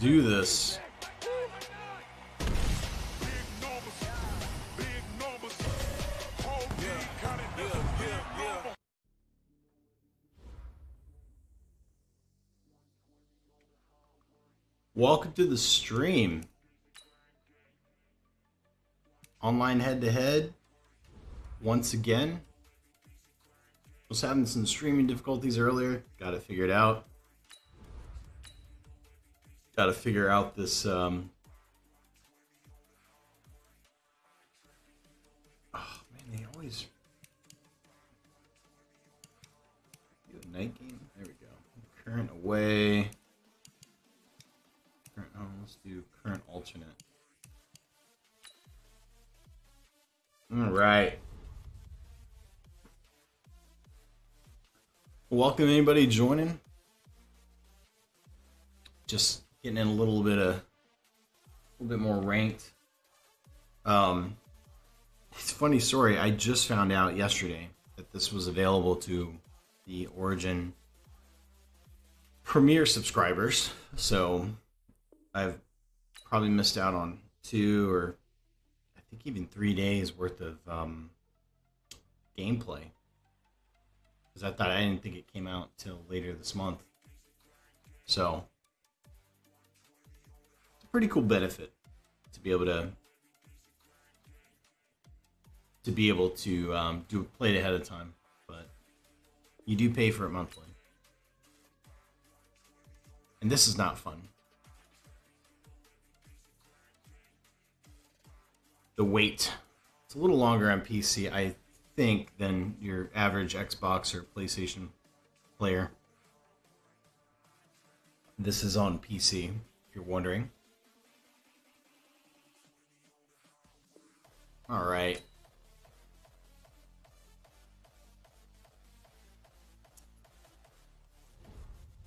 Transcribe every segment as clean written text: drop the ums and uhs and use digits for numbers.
do this. Welcome to the stream. Online head-to-head. Once again. Was having some streaming difficulties earlier. Got it figured out. Got to figure out this. Oh man, they always do a night game. There we go. Current away. Current home. Let's do current alternate. All right. Welcome anybody joining. Just getting in a little bit more ranked. It's a funny story. I just found out yesterday that this was available to the Origin Premier subscribers. So I've probably missed out on 2 or I think even 3 days worth of gameplay. Because I didn't think it came out till later this month. So it's a pretty cool benefit to be able to play it ahead of time, but you do pay for it monthly, and this is not fun. The wait, it's a little longer on PC, I think, than your average Xbox or PlayStation player. This is on PC, if you're wondering. All right.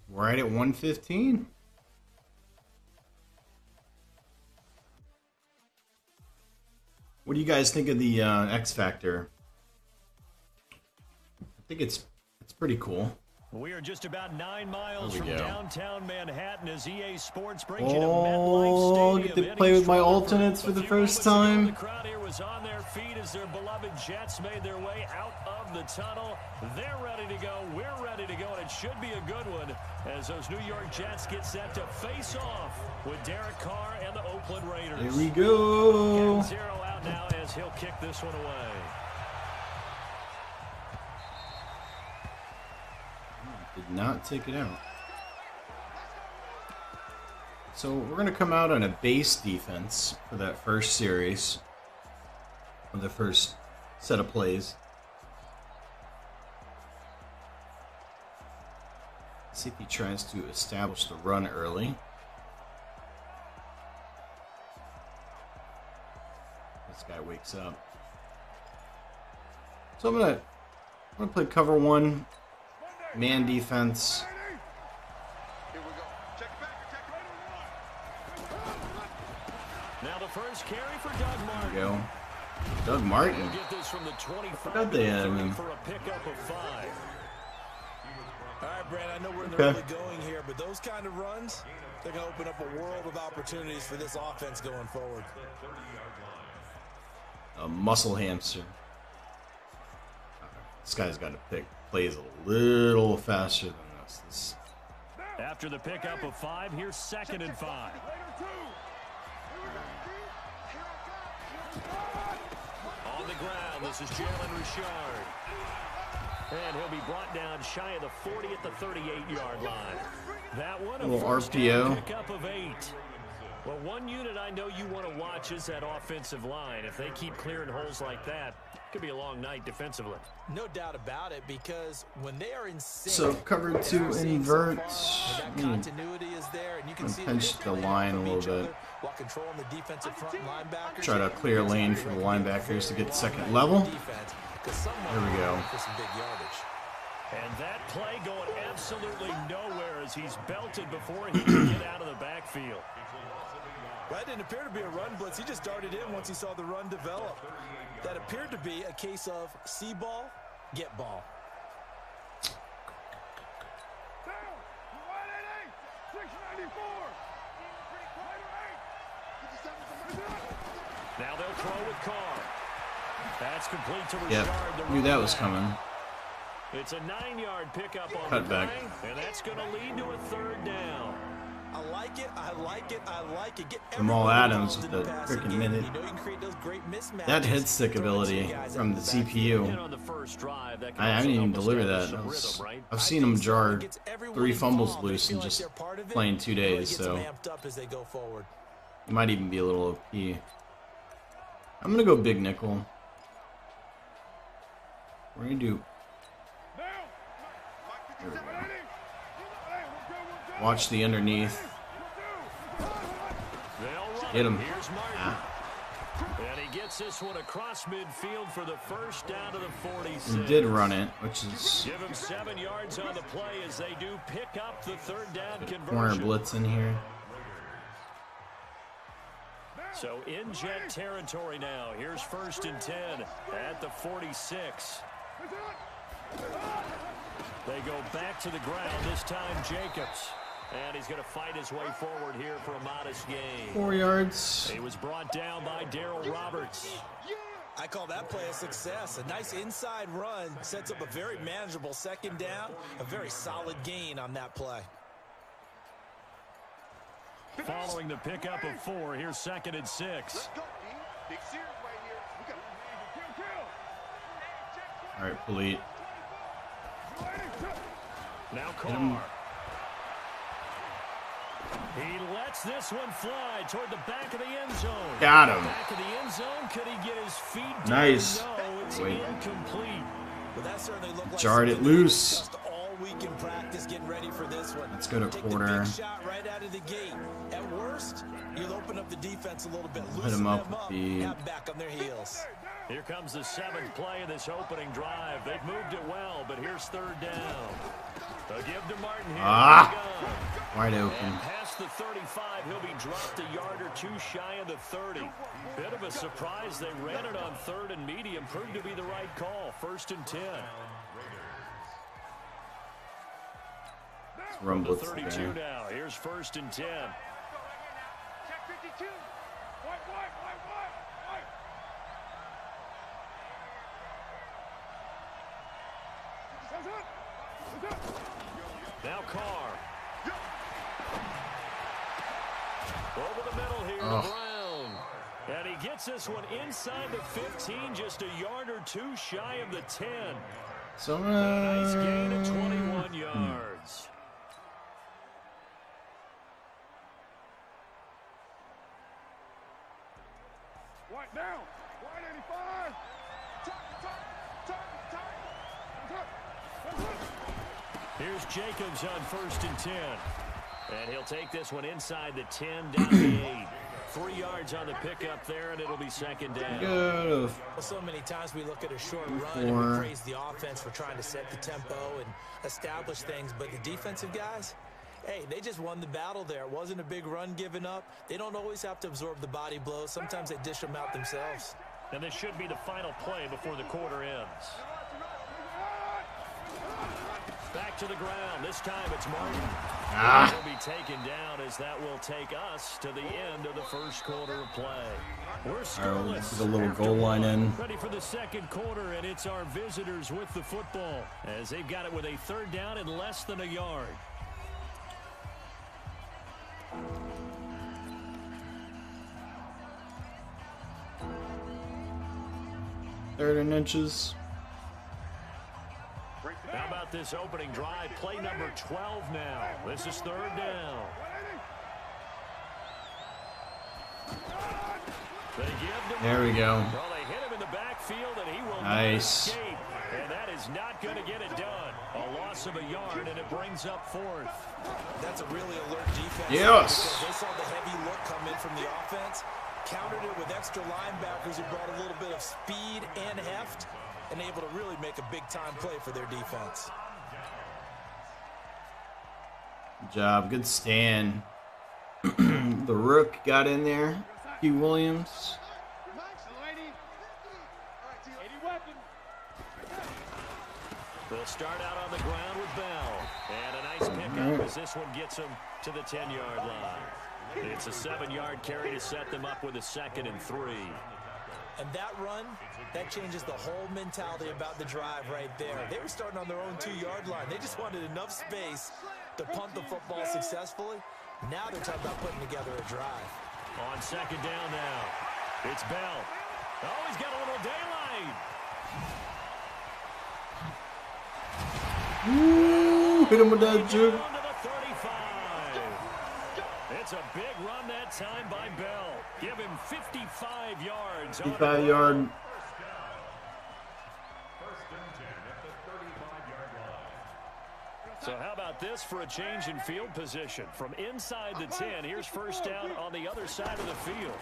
We're right at 115. What do you guys think of the X Factor? I think it's pretty cool. We are just about 9 miles from go. Downtown Manhattan as EA Sports brings you to MetLife Oh, Stadium. get to play with my alternates for the first time. The crowd here was on their feet as their beloved Jets made their way out of the tunnel. They're ready to go. We're ready to go, and it should be a good one as those New York Jets get set to face off with Derek Carr and the Oakland Raiders. Here we go. 0 out now as he'll kick this one away. Did not take it out. So we're going to come out on a base defense for that first series, or the first set of plays. See if he tries to establish the run early. This guy wakes up. So I'm gonna play cover 1. Man defense. Now the first carry for Doug Martin. There we go. Doug Martin. Get this from the 25 Forgot they had him. for a pickup of 5. All right, Brad, I know we're in the early going here, but those kind of runs, they're going to open up a world of opportunities for this offense going forward. A muscle hamster. This guy's got to pick plays a little faster than this. After the pickup of 5, here's 2nd and 5. On the ground, this is Jalen Richard. And he'll be brought down shy of the 40 at the 38-yard line. That one, a little first RPO. down pickup of 8. Well, one unit I know you want to watch is that offensive line. If they keep clearing holes like that, it could be a long night defensively. No doubt about it, because when they are in sync, So cover 2 invert. that continuity is there, and you can see Pinch the line a little bit. while controlling the defensive front linebackers. Try to clear lane for the linebackers to get second level. There we go. For some big yardage. And that play going absolutely nowhere as he's belted before he can get out of the backfield. That didn't appear to be a run blitz. He just darted in once he saw the run develop. That appeared to be a case of see ball, get ball. Now they'll throw with Carr. That's complete to Yep, Richard. knew that was coming. It's a 9-yard pickup on Cut the back. play, and that's going to lead to a 3rd down. I like it. I like it. I like it. Get Jamal everybody Adams involved with in the passing freaking game. minute. You know you can create those great mismatches. That head stick Throw it to ability guys from out the of backfield. CPU. And on the first drive, that can I also didn't even help deliver establish that. some Was, rhythm, right? I've seen him jar It gets everyone 3 fumbles involved. They loose in feel like just they're part of it. playing 2 It really days, gets so them amped up as they go forward. it might even be a little OP. I'm gonna go big nickel. We're gonna do. There we go. Watch the underneath. Hit him. Here's Martin. Ah. And he gets this one across midfield for the first down to the 46. He did run it, which is Give him 7 yards on the play as they do pick up the 3rd down conversion. corner blitz in here. So in jet territory now. Here's 1st and 10 at the 46. They go back to the ground, this time Jacobs. And he's going to fight his way forward here for a modest gain. 4 yards. He was brought down by Darryl Roberts. I call that play a success. A nice inside run sets up a very manageable 2nd down. A very solid gain on that play. Following the pickup of 4, here's 2nd and 6. All right, Polite. Now Carr. He lets this one fly toward the back of the end zone. Got him. Back of the end zone. Could he get his feet down? Nice. No, it's Wait. incomplete. But that certainly looked like Jarred it something they loose. discussed all week in practice, getting ready for this one. Let's go to Take quarter. the big shot right out of the gate. At worst, you'll open up the defense a little bit. Hit Loosen him up them with up. the- Have back on their heels. Here comes the 7th play of this opening drive. They've moved it well, but here's 3rd down. They'll give to Martin here. Ah. Wide And open. past the 35, he'll be dropped a yard or 2 shy of the 30. Bit of a surprise. They ran it on 3rd and medium. Proved to be the right call. 1st and 10. Run The blitz 32 there. now. Here's 1st and 10. Now Carr. Over the middle here to Brown. And he gets this one inside the 15, just a yard or 2 shy of the 10. So Nice gain of 21 yards. White down. White 85. Here's Jacobs on 1st and 10. And he'll take this one inside the 10, down the 8. 3 yards on the pickup there, and it'll be 2nd down. Good. So many times we look at a short run and we praise the offense for trying to set the tempo and establish things, but the defensive guys, hey, they just won the battle there. It wasn't a big run given up. They don't always have to absorb the body blows. Sometimes they dish them out themselves. And this should be the final play before the quarter ends. Back to the ground. This time it's Martin. He'll be taken down as that will take us to the end of the first quarter of play. We're scoreless. The little goal line in. Ready for the 2nd quarter, and it's our visitors with the football as they've got it with a 3rd down and less than a yard. Third and inches. How about this opening drive? Play number 12 now. This is 3rd down. They give to There we go. Well, they hit him in the backfield, and he will Nice. not escape. And that is not going to get it done. A loss of a yard, and it brings up 4th. That's a really alert defense. Yes. Because they saw the heavy look come in from the offense, countered it with extra linebackers who brought a little bit of speed and heft, and able to really make a big-time play for their defense. Good job. Good stand. The Rook got in there. Hugh Williams. They'll start out on the ground with Bell. And a nice pickup as this one gets him to the 10-yard line. It's a 7-yard carry to set them up with a 2nd and 3. And that run, that changes the whole mentality about the drive right there. They were starting on their own 2-yard line. They just wanted enough space to punt the football successfully. Now they're talking about putting together a drive. On 2nd down now, it's Bell. Oh, he's got a little daylight. Ooh, hit him with that juke. To the 35. It's a big run that time by Bell. Give him 55 yards. 55-yard. So how about this for a change in field position? From inside the 10, here's 1st down on the other side of the field.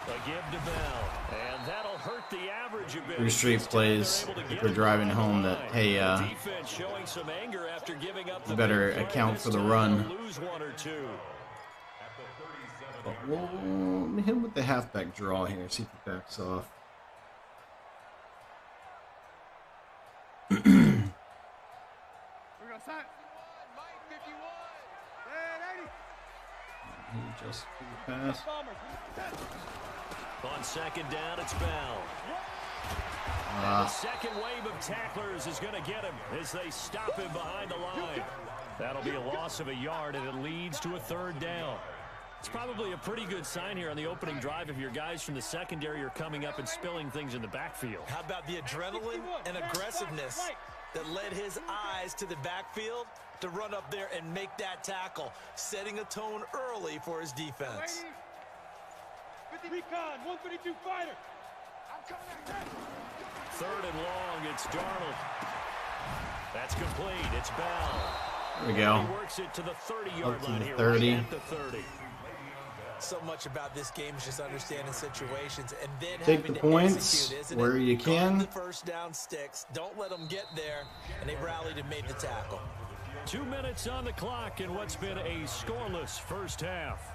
A give to Bell, and that'll hurt the average a bit. 3 straight plays if we're driving home that, hey, defense showing some anger after giving up the better account for the run. Lose 1 or 2. But we'll hit him with the halfback draw here, see if he backs off. We're going to sign. He just threw the pass. On 2nd down, it's Bell. The second wave of tacklers is going to get him as they stop him behind the line. That'll be a loss of a yard, and it leads to a 3rd down. It's probably a pretty good sign here on the opening drive if your guys from the secondary are coming up and spilling things in the backfield. How about the adrenaline and aggressiveness that led his eyes to the backfield to run up there and make that tackle, setting a tone early for his defense. Recon, 132 fighter. 3rd and long, it's Darnold. That's complete. It's Bell. There we go. He works it to the 30-yard Up to line the here. 30. Right at the 30. So much about this game is just understanding situations and then Take having the to points execute, isn't where it? you can. The 1st down sticks. Don't let them get there, and they rallied and made the tackle. 2 minutes on the clock in what's been a scoreless 1st half.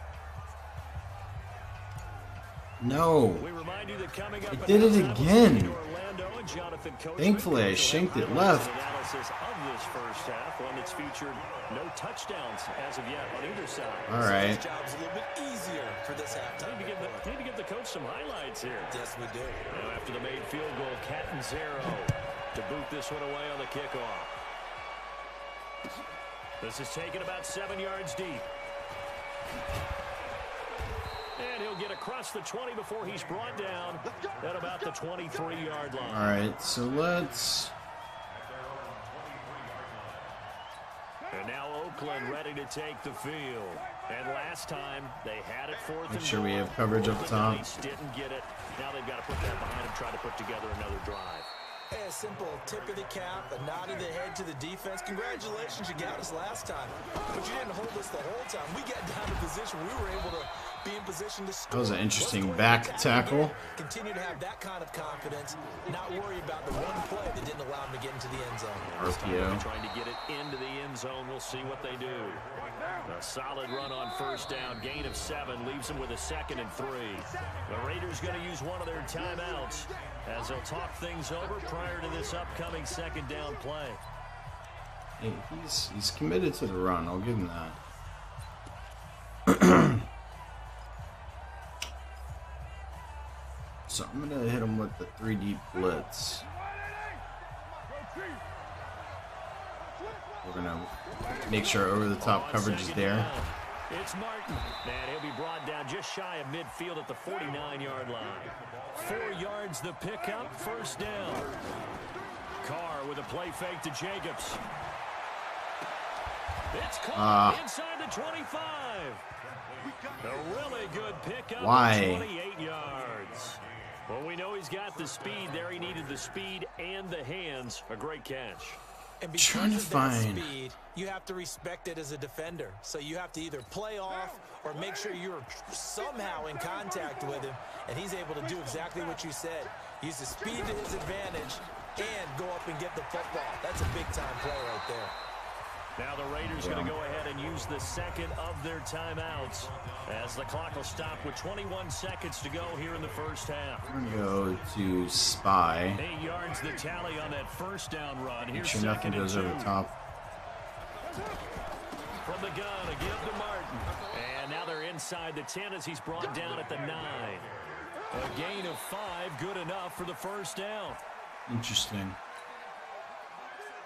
No. We remind you that coming up I did it again. Orlando and Jonathan Coachman. Thankfully, I shanked it left. Analysis of this 1st half, one that's featured no touchdowns as of yet on either side. All right. This job's a little bit easier for this halftime. Need to give the coach some highlights here. Yes, we do. Now after the made field goal, Catanzaro to boot this one away on the kickoff. This is taken about 7 yards deep. And he'll get across the 20 before he's brought down at about the 23-yard line. All right, so let's... And now Oakland ready to take the field. And last time they had it 4th and Make sure we goal. have coverage up top. Didn't get it. Now they've got to put that behind them, try to put together another drive. Hey, a simple tip of the cap, a nod of the head to the defense. Congratulations, you got us last time. But you didn't hold us the whole time. We got down to position. We were able to be in position to score. That was an interesting back tackle. Continue to have that kind of confidence, not worry about the one play that didn't allow him to get into the end zone. RPO. Trying to get it into the end zone. We'll see what they do. A solid run on 1st down. Gain of 7 leaves them with a 2nd and 3. The Raiders going to use one of their timeouts as they'll talk things over prior to this upcoming 2nd down play. Hey, he's committed to the run. I'll give him that. So I'm going to hit him with the 3-deep blitz. We're going to make sure over-the-top coverage is there. It's Martin, and he'll be brought down just shy of midfield at the 49-yard line. 4 yards the pickup, 1st down. Carr with a play fake to Jacobs. It's caught inside the 25. A really good pickup. Why? 28 yards. Well, we know he's got the speed there. He needed the speed and the hands. A great catch. And because of that speed, you have to respect it as a defender. So you have to either play off or make sure you're somehow in contact with him, and he's able to do exactly what you said. Use the speed to his advantage and go up and get the football. That's a big-time play right there. Now the Raiders going to go ahead and use the 2nd of their timeouts as the clock will stop with 21 seconds to go here in the 1st half. We're going to go to spy. 8 yards the tally on that 1st down run. Make Here's sure nothing goes over the top. from the gun, a give to Martin. And now they're inside the 10 as he's brought down at the 9. A gain of 5, good enough for the first down. Interesting.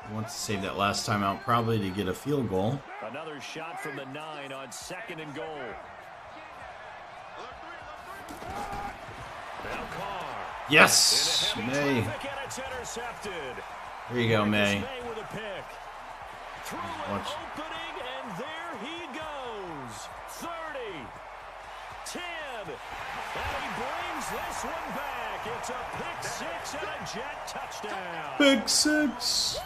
He wants to save that last time out probably to get a field goal. Another shot from the 9 on 2nd and goal. Now Carr. Yes, May. And it's intercepted. There you go, May. May with a pick. Through an opening, and there he goes. 30, 10, and he brings this one back. It's a pick 6 and a Jet touchdown. Pick 6.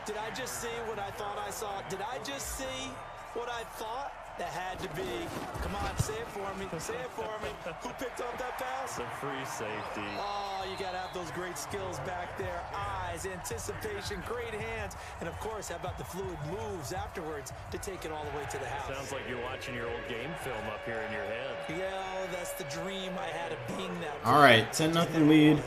Did I just see what I thought I saw? Did I just see what I thought? That had to be. Come on, say it for me. Say it for me. Who picked up that pass? The free safety. Oh, you got to have those great skills back there. Eyes, anticipation, great hands. And, of course, how about the fluid moves afterwards to take it all the way to the house? Sounds like you're watching your old game film up here in your head. Yeah, that's the dream I had of being that. All right, 10-0 lead.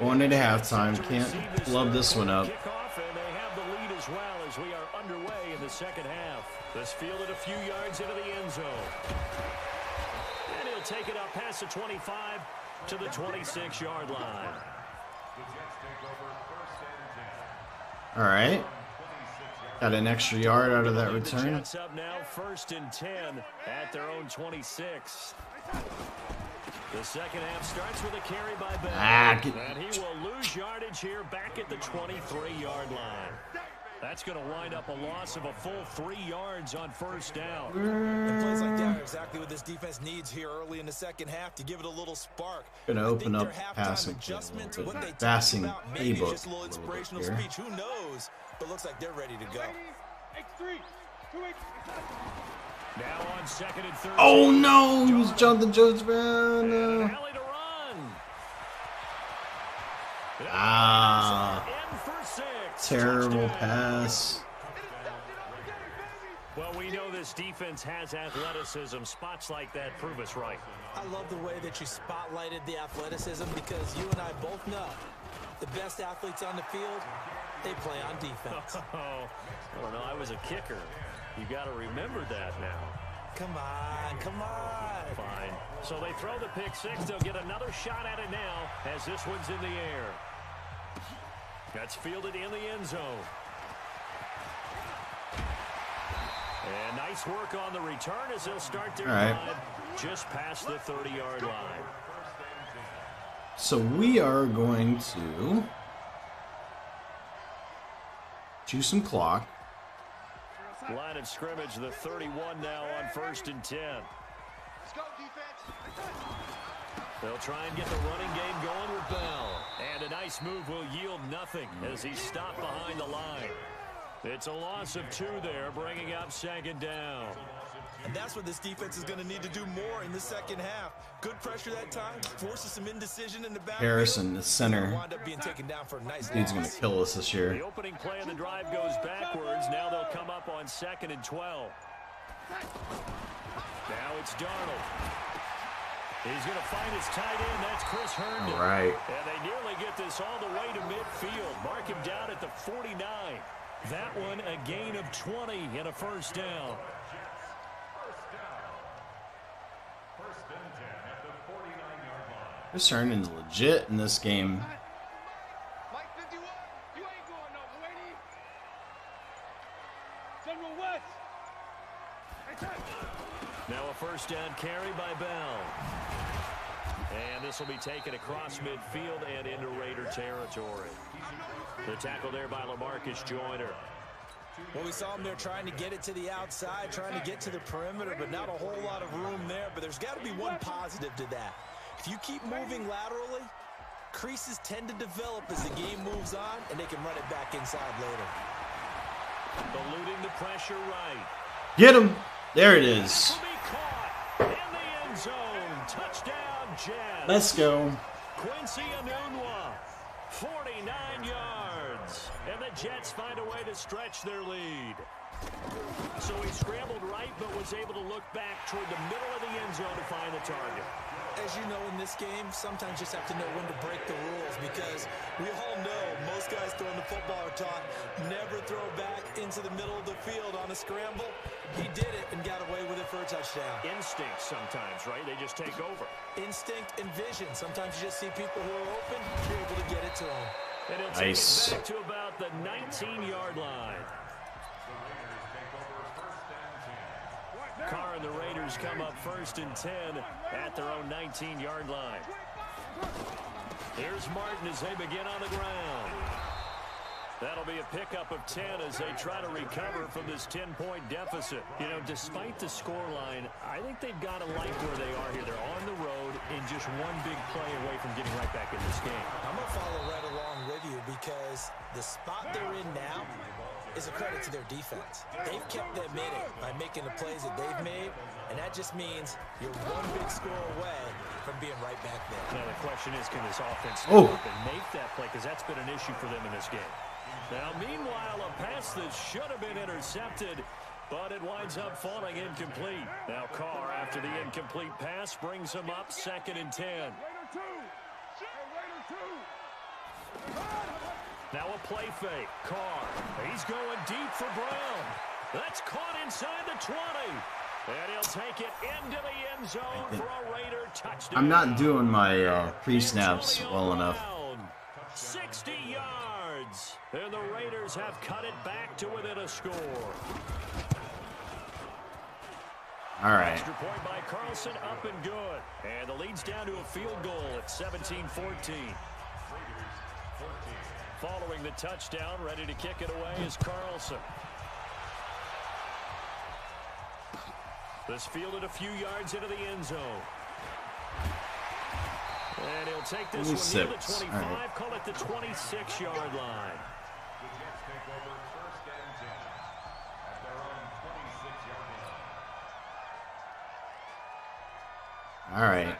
Going into halftime. Can't love this one up. Kickoff, and they have the lead as well as we are underway in the second half. This fielded a few yards into the end zone. And he'll take it up past the 25 to the 26-yard line. All right. Got an extra yard out of that return. The Jets up now, 1st and 10 at their own 26. The second half starts with a carry by Bell. And he will lose yardage here back at the 23-yard line. That's going to wind up a loss of a full 3 yards on 1st down. And plays like that are exactly what this defense needs here early in the second half to give it a little spark. Going to open up passing passing playbook just a little inspirational speech. Who knows? But looks like they're ready to go. Now on 2nd and 3. Oh no! He was Jonathan Jones, man. Terrible pass. Well, we know this defense has athleticism. Spots like that prove us right. I love the way that you spotlighted the athleticism because you and I both know the best athletes on the field, they play on defense. I don't know. I was a kicker. You got to remember that now. Come on, come on. Fine. So they throw the pick 6. They'll get another shot at it now as this one's in the air. That's fielded in the end zone. And nice work on the return as they'll start their drive just past the 30-yard line. So we are going to choose some clock. Line of scrimmage, the 31 now on 1st and 10. Let's go, defense. They'll try and get the running game going with Bell. And a nice move will yield nothing as he's stopped behind the line. It's a loss of 2 there, bringing up 2nd down. And that's what this defense is going to need to do more in the second half. Good pressure that time, forces some indecision in the back. Harrison, the center. Wind up being taken down for a nice Dude's going to kill us this year. The opening play of the drive goes backwards. Now they'll come up on 2nd and 12. Now it's Darnold. He's going to find his tight end. That's Chris Herndon. All right. And they nearly get this all the way to midfield. Mark him down at the 49. That one a gain of 20 and a 1st down. Chris Herndon's legit in this game. Mike 51, you ain't going nowhere, lady. General West. Now a 1st down carry by Bell. And this will be taken across midfield and into Raider territory. The tackle there by LaMarcus Joyner. Well, we saw him there trying to get it to the outside, trying to get to the perimeter, but not a whole lot of room there. But there's got to be one positive to that. If you keep moving laterally, creases tend to develop as the game moves on, and they can run it back inside later. Eluding the pressure right. Get him. There it is. Will be caught in the end zone. Touchdown, Jets. Let's go. Quincy Enunwa, 49 yards. And the Jets find a way to stretch their lead. So he scrambled right, but was able to look back toward the middle of the end zone to find the target. As you know, in this game, sometimes you just have to know when to break the rules, because we all know most guys throwing the football are taught never throw back into the middle of the field on a scramble. He did it and got away with it for a touchdown. Instinct sometimes, right? They just take over. Instinct and vision. Sometimes you just see people who are open, you're able to get it to them. And he'll take it back to about the 19-yard line. Carr and the Raiders come up 1st and 10 at their own 19-yard line. Here's Martin as they begin on the ground. That'll be a pickup of 10 as they try to recover from this 10-point deficit. You know, despite the scoreline, I think they've got to like where they are here. They're on the road and just one big play away from getting right back in this game. I'm going to follow right along with you, because the spot they're in now is a credit to their defense. They've kept them in it by making the plays that they've made, and that just means you're one big score away from being right back there. Now the question is, can this offense step up and make that play, because that's been an issue for them in this game. Now, meanwhile, a pass that should have been intercepted, but it winds up falling incomplete. Now Carr, after the incomplete pass, brings him up 2nd and 10. Now a play fake. Carr, he's going deep for Brown. That's caught inside the 20. And he'll take it into the end zone for a Raider touchdown. I'm not doing my pre-snaps well enough. 60 yards. And the Raiders have cut it back to within a score. All right. Extra point by Carlson, up and good. And the lead's down to a field goal at 17-14. Following the touchdown, ready to kick it away is Carlson. This fielded a few yards into the end zone. And he'll take this one near the 25, right. Call it the 26-yard line. All right.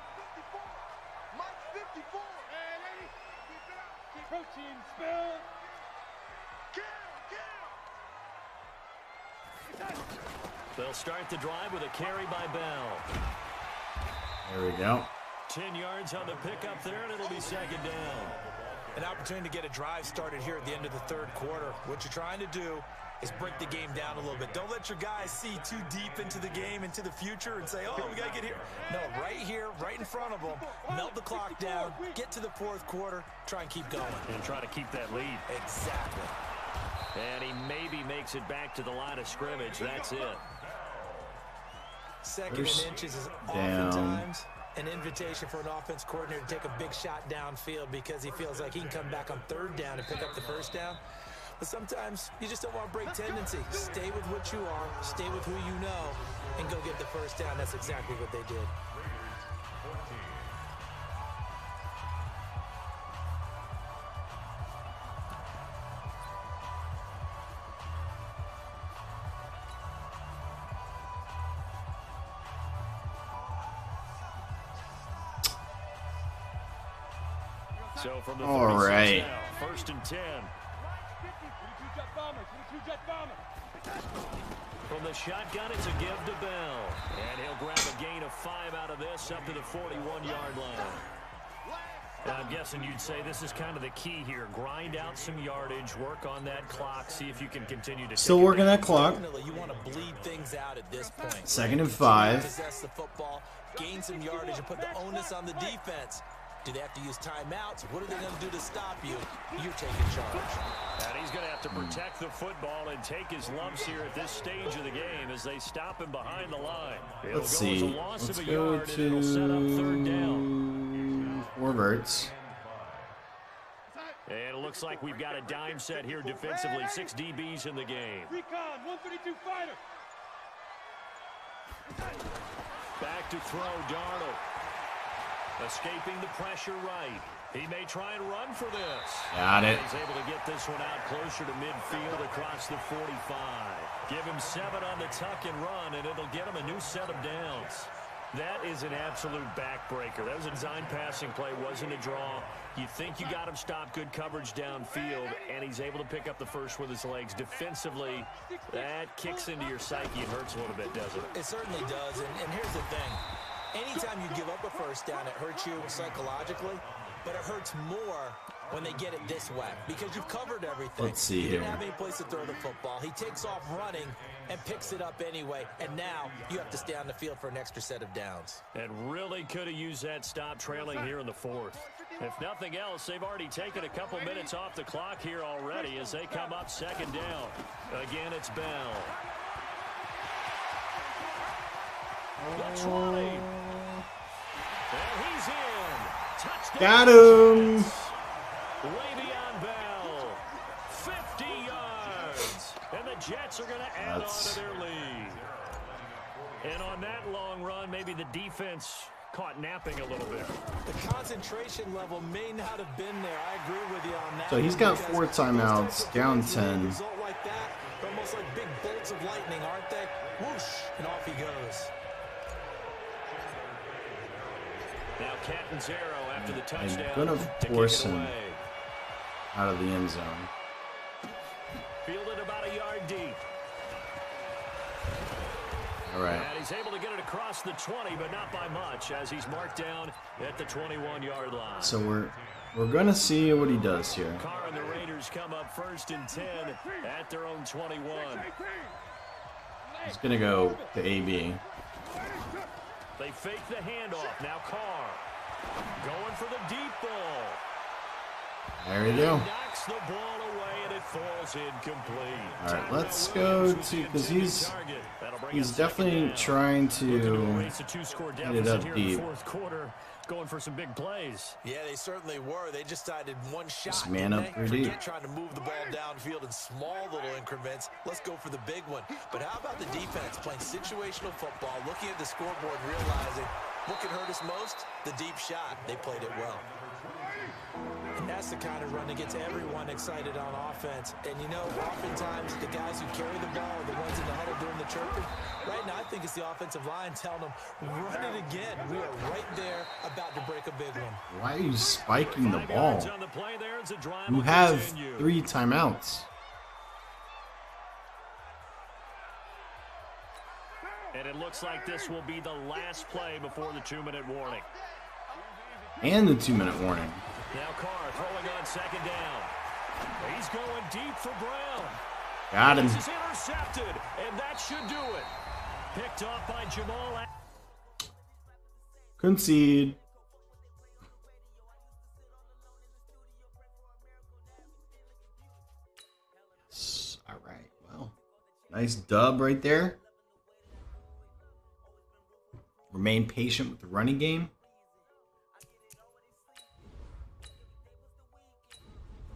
They'll start the drive with a carry by Bell. There we go. 10 yards on the pickup there, and it'll be 2nd down. An opportunity to get a drive started here at the end of the 3rd quarter. What you're trying to do is break the game down a little bit. Don't let your guys see too deep into the game, into the future, and say, oh, we got to get here. No, right here, right in front of them, melt the clock down, get to the 4th quarter, try and keep going. And try to keep that lead. Exactly. And he maybe makes it back to the line of scrimmage. That's it. 2nd and inches is oftentimes an invitation for an offense coordinator to take a big shot downfield, because he feels like he can come back on 3rd down and pick up the 1st down. But sometimes you just don't want to break tendency. Stay with what you are, stay with who you know, and go get the 1st down. That's exactly what they did. So from the all right. Now, 1st and 10. From the shotgun, it's a give to Bell. And he'll grab a gain of 5 out of this up to the 41-yard line. And I'm guessing you'd say this is kind of the key here. Grind out some yardage, work on that clock, see if you can continue to still working that clock. You want to bleed things out at this point. 2nd and 5. Possess the football, gain some yardage, and put the onus on the defense. Do they have to use timeouts? What are they going to do to stop you? You're taking charge. And he's going to have to protect the football and take his lumps here at this stage of the game as they stop him behind the line. It'll Let's see. Let's go to 3rd down. 4 verts. And it looks like we've got a dime set here defensively. 6 DBs in the game. Recon, 132 fighter. Back to throw, Darnold. Escaping the pressure right. He may try and run for this. Got it. He's able to get this one out closer to midfield across the 45. Give him 7 on the tuck and run, and it'll get him a new set of downs. That is an absolute backbreaker. That was a design passing play, wasn't a draw. You think you got him stopped, good coverage downfield, and he's able to pick up the first with his legs. Defensively, that kicks into your psyche and hurts a little bit, doesn't it? It certainly does, and here's the thing. Anytime you give up a first down, it hurts you psychologically, but it hurts more when they get it this way because you've covered everything. Let's see he here. Didn't have any place to throw the football. He takes off running and picks it up anyway, and now you have to stay on the field for an extra set of downs. And really could have used that stop trailing here in the fourth. If nothing else, they've already taken a couple minutes off the clock here already as they come up second down. Again, it's Bell. The 20. And he's in. Touchdown. Got him. Le'Veon Bell. 50 yards. And the Jets are going to add on to their lead. And on that long run, maybe the defense caught napping a little bit. The concentration level may not have been there. I agree with you on that. So he's got 4 timeouts, down 10. Result like that, they're almost like big bolts of lightning, aren't they? Whoosh, and off he goes. Now Catanzaro after the touchdown. I'm gonna force him out of the end zone. Fielded about a yard deep. All right. And he's able to get it across the 20, but not by much, as he's marked down at the 21-yard line. So we're gonna see what he does here. Carr and the Raiders come up 1st and 10 at their own 21. He's gonna go to AB. They fake the handoff. Now Carr going for the deep ball. There you go. Knocks the ball away and it falls incomplete. All right, let's go to, because he's definitely trying to get it up deep. Fourth quarter, going for some big plays. Yeah, they certainly were. They just decided one shot. Just man up pretty deep. Trying to move the ball downfield in small little increments. Let's go for the big one. But how about the defense playing situational football, looking at the scoreboard, realizing what could hurt us most? The deep shot. They played it well. And that's the kind of run that gets everyone excited on offense. And, you know, oftentimes the guys who carry the ball are the ones in the huddle doing the chirping. Right now, I think it's the offensive line telling them, run it again. We are right there about to break a big one. Why are you spiking the ball? You have 3 timeouts. And it looks like this will be the last play before the 2-minute warning. And the 2-minute warning. Now Carr throwing on second down. He's going deep for Brown. Got him. This is intercepted, and that should do it. Picked off by Jamal. Concede. All right. Well, nice dub right there. Remain patient with the running game.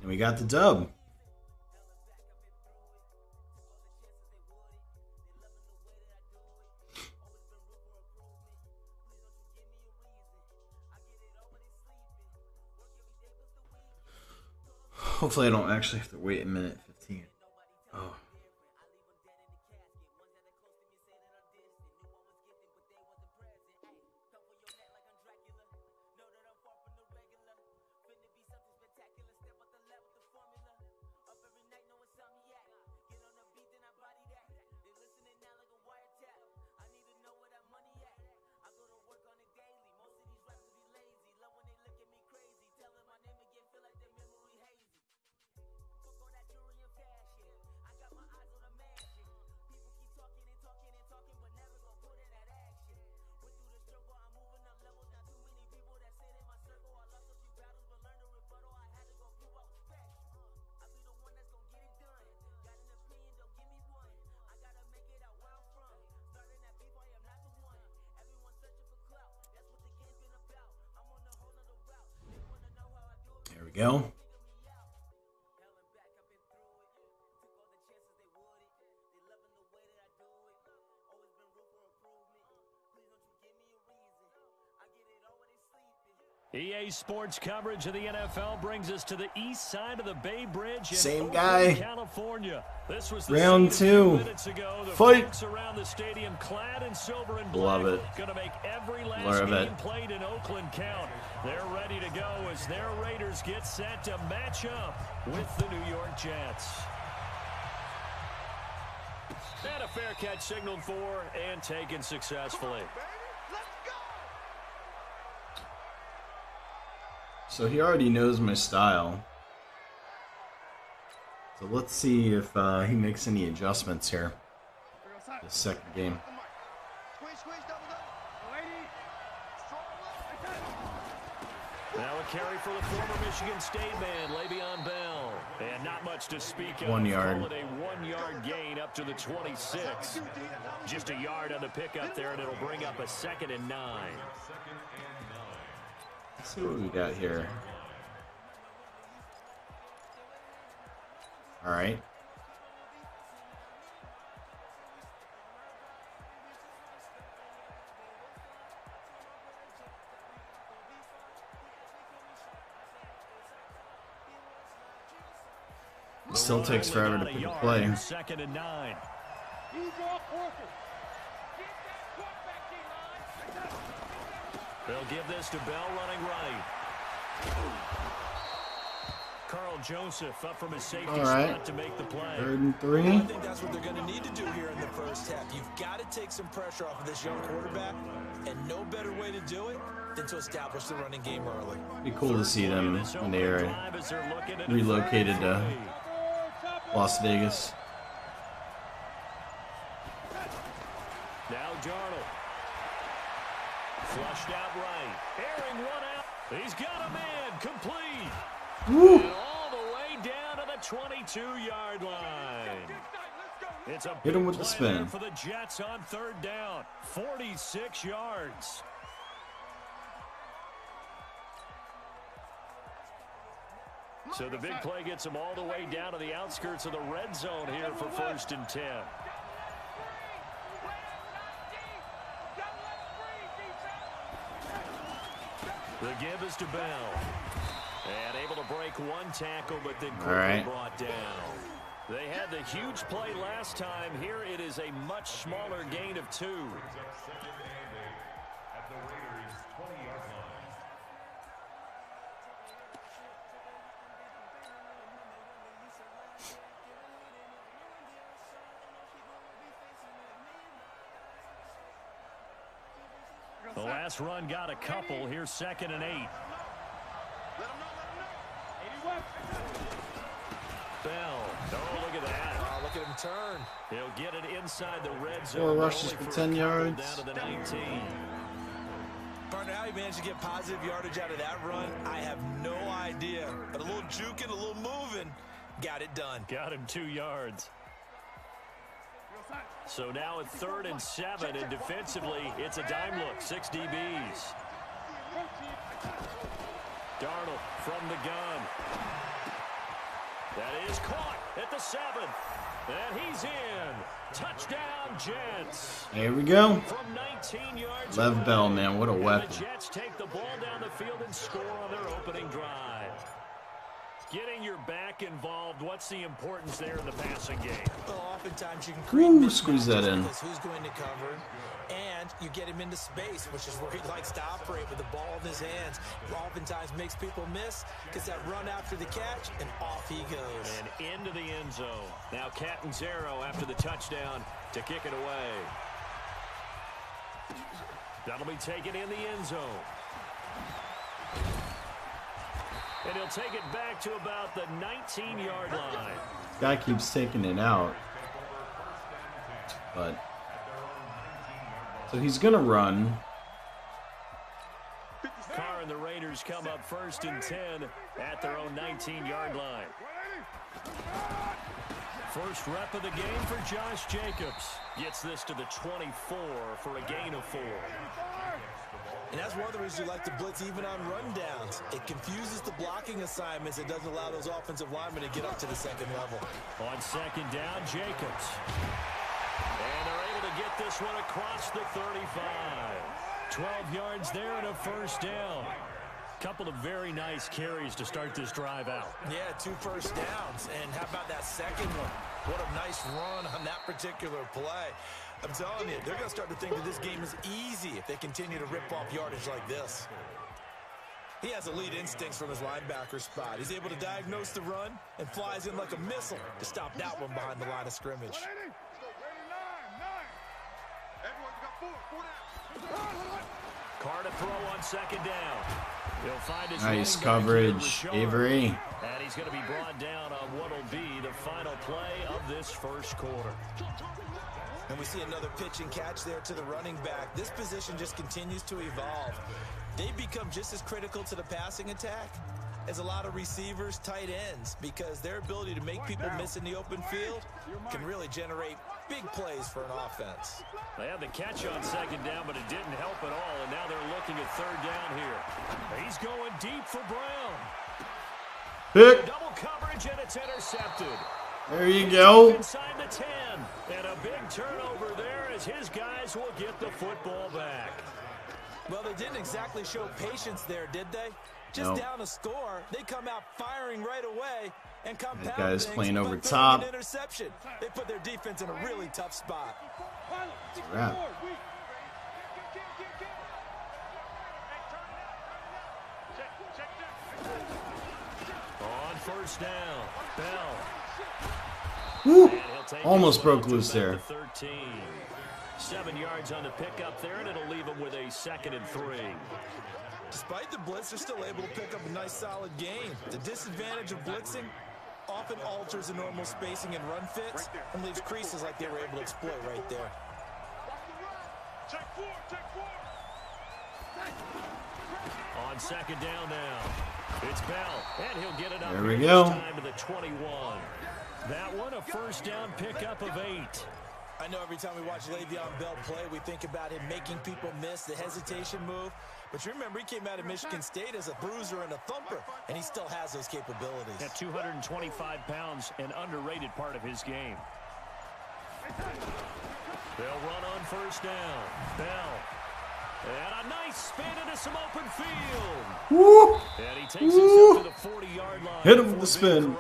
And we got the dub. Hopefully I don't actually have to wait a minute 15. Oh. There we go. EA Sports coverage of the NFL brings us to the east side of the Bay Bridge in Same guy. California. This was the round 2. minutes ago. The Fight. folks around the stadium clad in silver and Love black. it. Going to make every last Love game it. played in Oakland count. They're ready to go as their Raiders get set to match up with the New York Jets. And a fair catch signaled for and taken successfully. So he already knows my style. So let's see if he makes any adjustments here. The second game. Now a carry for the former Michigan State man, Le'Veon Bell. And not much to speak of. 1 yard. Call it a 1 yard gain up to the 26. Just a yard on the pickup there, and it'll bring up a 2nd and 9. Let's see what we got here. All right. Still takes forever to pick a play. 2nd and 9. They'll give this to Bell running right. Carl Joseph up from his safety spot to make the play. 3rd and 3. I think that's what they're going to need to do here in the first half. You've got to take some pressure off of this young quarterback, and no better way to do it than to establish the running game early. Be cool to see them when they are relocated to Las Vegas. Now Darnold. Flushed out right. Airing one out. He's got a man. Complete. Woo. And all the way down to the 22-yard line. It's a Hit him with the spin. for the Jets on 3rd down. 46 yards. So the big play gets him all the way down to the outskirts of the red zone here for 1st and 10. The give is to Bell. And able to break one tackle, but then quickly brought down. They had the huge play last time. Here it is a much smaller gain of 2. The last run got a couple. Here's 2nd and 8. Bell. Oh, look at that. Oh, look at him turn. He'll get it inside the red zone. 4 rushes for 10 yards. Down to the 19. Partner, how he managed to get positive yardage out of that run, I have no idea. But a little juking, a little moving, got it done. Got him 2 yards. So now at 3rd and 7, and defensively, it's a dime look. 6 DBs. Darnold from the gun. That is caught at the 7. And he's in. Touchdown, Jets. There we go. From 19 yards. Lev Bell, man, what a weapon. The Jets take the ball down the field and score on their opening drive. Getting your back involved, what's the importance there in the passing game? Well, oftentimes you can create squeeze that in. Who's going to cover, and you get him into space, which is where he likes to operate with the ball in his hands. Oftentimes makes people miss, gets that run after the catch, and off he goes. And into the end zone. Now Catanzaro after the touchdown to kick it away. That'll be taken in the end zone. And he'll take it back to about the 19-yard line. Guy keeps taking it out. But so he's gonna run. Carr and the Raiders come up 1st and 10 at their own 19-yard line. First rep of the game for Josh Jacobs. Gets this to the 24 for a gain of 4. And that's one of the reasons you like to blitz even on rundowns. It confuses the blocking assignments. It doesn't allow those offensive linemen to get up to the 2nd level. On 2nd down, Jacobs. And they're able to get this one across the 35. 12 yards there and a 1st down. Couple of very nice carries to start this drive out. Yeah, 2 first downs. And how about that second one? What a nice run on that particular play. I'm telling you, they're going to start to think that this game is easy if they continue to rip off yardage like this. He has elite instincts from his linebacker spot. He's able to diagnose the run and flies in like a missile to stop that one behind the line of scrimmage. Carr to throw on second down. He'll find his Nice coverage, Avery. And he's going to be brought down on what will be the final play of this first quarter. And we see another pitch and catch there to the running back. This position just continues to evolve. They become just as critical to the passing attack as a lot of receivers, tight ends, because their ability to make people miss in the open field can really generate big plays for an offense. They had the catch on second down, but it didn't help at all, and now they're looking at third down here. He's going deep for Brown. Pick. Double coverage, and it's intercepted. There you go. Inside the 10, and a big turnover there as his guys will get the football back. Well, they didn't exactly show patience there, did they? Just down a score, they come out firing right away and compound that guy's things playing over by top. an interception. They put their defense in a really tough spot. Wrap. On first down, Bell. Woo. Almost broke loose there. 13. 7 yards on the pickup there, and it'll leave them with a 2nd and 3. Despite the blitz, they're still able to pick up a nice solid gain. The disadvantage of blitzing often alters the normal spacing and run fits and leaves creases like they were able to exploit right there. On second down now, it's Bell, and he'll get it up. There we go. Time to the 21. That one a first down pickup of 8. I know every time we watch Le'Veon Bell play, we think about him making people miss the hesitation move. But you remember, he came out of Michigan State as a bruiser and a thumper, and he still has those capabilities. At 225 pounds, an underrated part of his game. They'll run on first down. Bell. And a nice spin into some open field. Woo. And he takes us up to the 40-yard line. Hit him with the spin.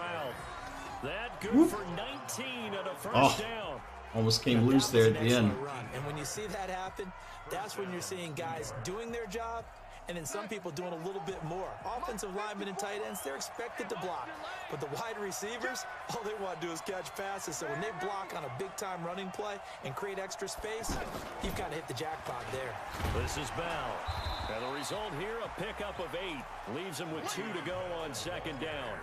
That good for 19 and a first down. Almost came loose there at the end. And when you see that happen, that's when you're seeing guys doing their job and then some people doing a little bit more. Offensive linemen and tight ends, they're expected to block. But the wide receivers, all they want to do is catch passes. So when they block on a big-time running play and create extra space, you've kind of hit the jackpot there. This is Bell. And the result here, a pickup of 8. Leaves him with 2 to go on second down.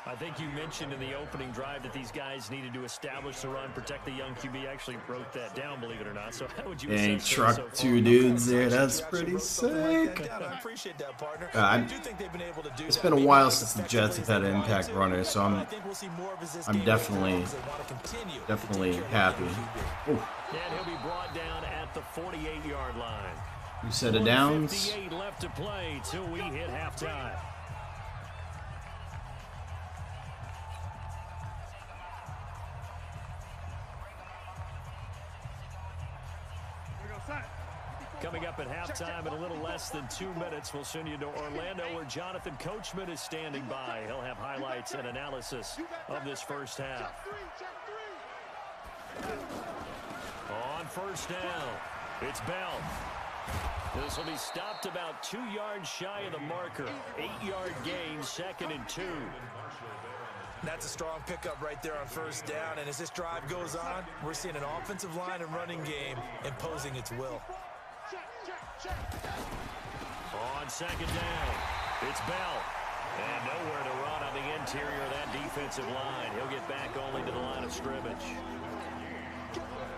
I think you mentioned in the opening drive that these guys needed to establish the run, protect the young QB. Actually wrote that down, believe it or not. So how would you Dang, assess truck so 2 dudes there. That's pretty sick. I appreciate that, partner. I do think they've been able to do It's that. been a while since the Jets have had an impact runner, so I'm definitely happy. Ooh. And he'll be brought down at the 48-yard line. You set it downs. 58 left to play till we hit halftime. Coming up at halftime in a little less than 2 minutes, we'll send you to Orlando where Jonathan Coachman is standing by. He'll have highlights and analysis of this first half. On first down, it's Bell. This will be stopped about 2 yards shy of the marker. 8-yard gain, 2nd and 2. That's a strong pickup right there on first down. And as this drive goes on, we're seeing an offensive line and running game imposing its will. On second down, it's Bell. And nowhere to run on the interior of that defensive line. He'll get back only to the line of scrimmage.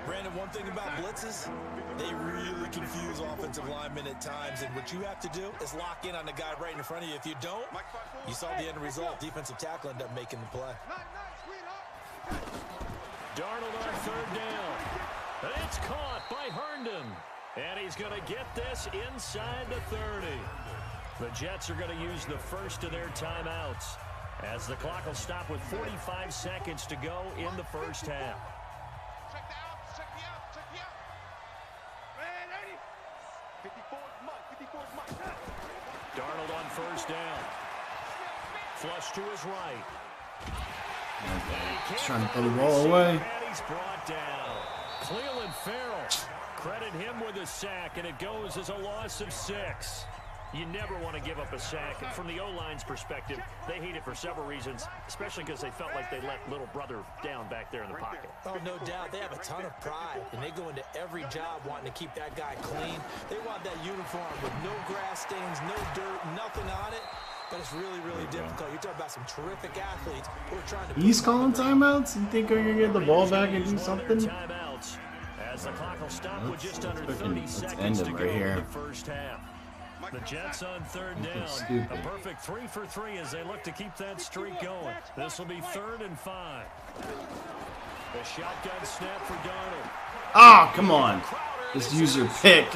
Brandon, one thing about blitzes, they really confuse offensive linemen at times. And what you have to do is lock in on the guy right in front of you. If you don't, you saw the end result. Defensive tackle ended up making the play. Darnold on third down. And it's caught by Herndon. And he's going to get this inside the 30. The Jets are going to use the first of their timeouts as the clock will stop with 45 seconds to go in the first half. Check the out. Man, 54 Darnold on first down. Flush to his right. He's trying to throw the ball away. And he's brought down. Cleveland Farrell. Credit him with a sack, and it goes as a loss of 6. You never want to give up a sack. And from the O-line's perspective, they hate it for several reasons, especially because they felt like they let little brother down back there in the pocket. Oh, no doubt. They have a ton of pride, and they go into every job wanting to keep that guy clean. They want that uniform with no grass stains, no dirt, nothing on it. But it's really, really difficult. You're talking about some terrific athletes who are trying to... He's calling timeouts? You think we're going to get the ball back and do something? Timeouts, as the clock will stop with just under 30 seconds end to him go right here. in the first half. The Jets on third down. A perfect 3 for 3 as they look to keep that streak going. This will be 3rd and 5. The shotgun snap for Darnold. Oh, come on. This user pick.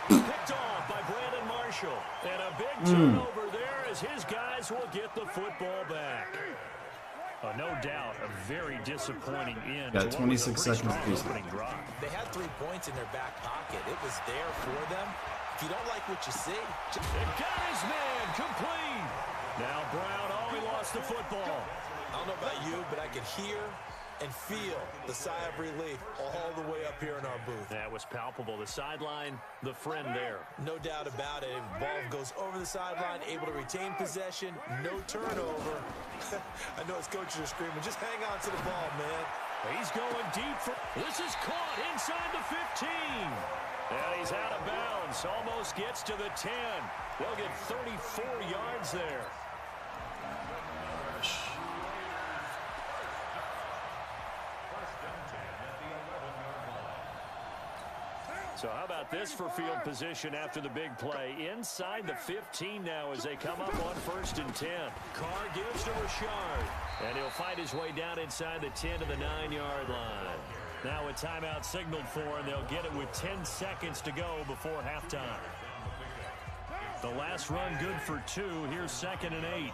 Picked off by Brandon Marshall. And a big turnover there as his guys will get the football back. No doubt, a very disappointing end. Got 26 seconds to do something. They had 3 points in their back pocket. It was there for them. If you don't like what you see... It got his man complete. Now Brown, he lost the football. I don't know about you, but I could hear and feel the sigh of relief all the way up here in our booth. That was palpable. The sideline, the friend there. No doubt about it. Ball goes over the sideline, able to retain possession, no turnover. I know his coaches are screaming, just hang on to the ball, man. He's going deep. This is caught inside the 15. And he's out of bounds. Almost gets to the 10. They'll get 34 yards there. So how about this for field position after the big play? Inside the 15 now as they come up on 1st and 10. Carr gives to Rashard. And he'll fight his way down inside the 10 to the 9-yard line. Now a timeout signaled for, and they'll get it with 10 seconds to go before halftime. The last run good for 2. Here's 2nd and 8.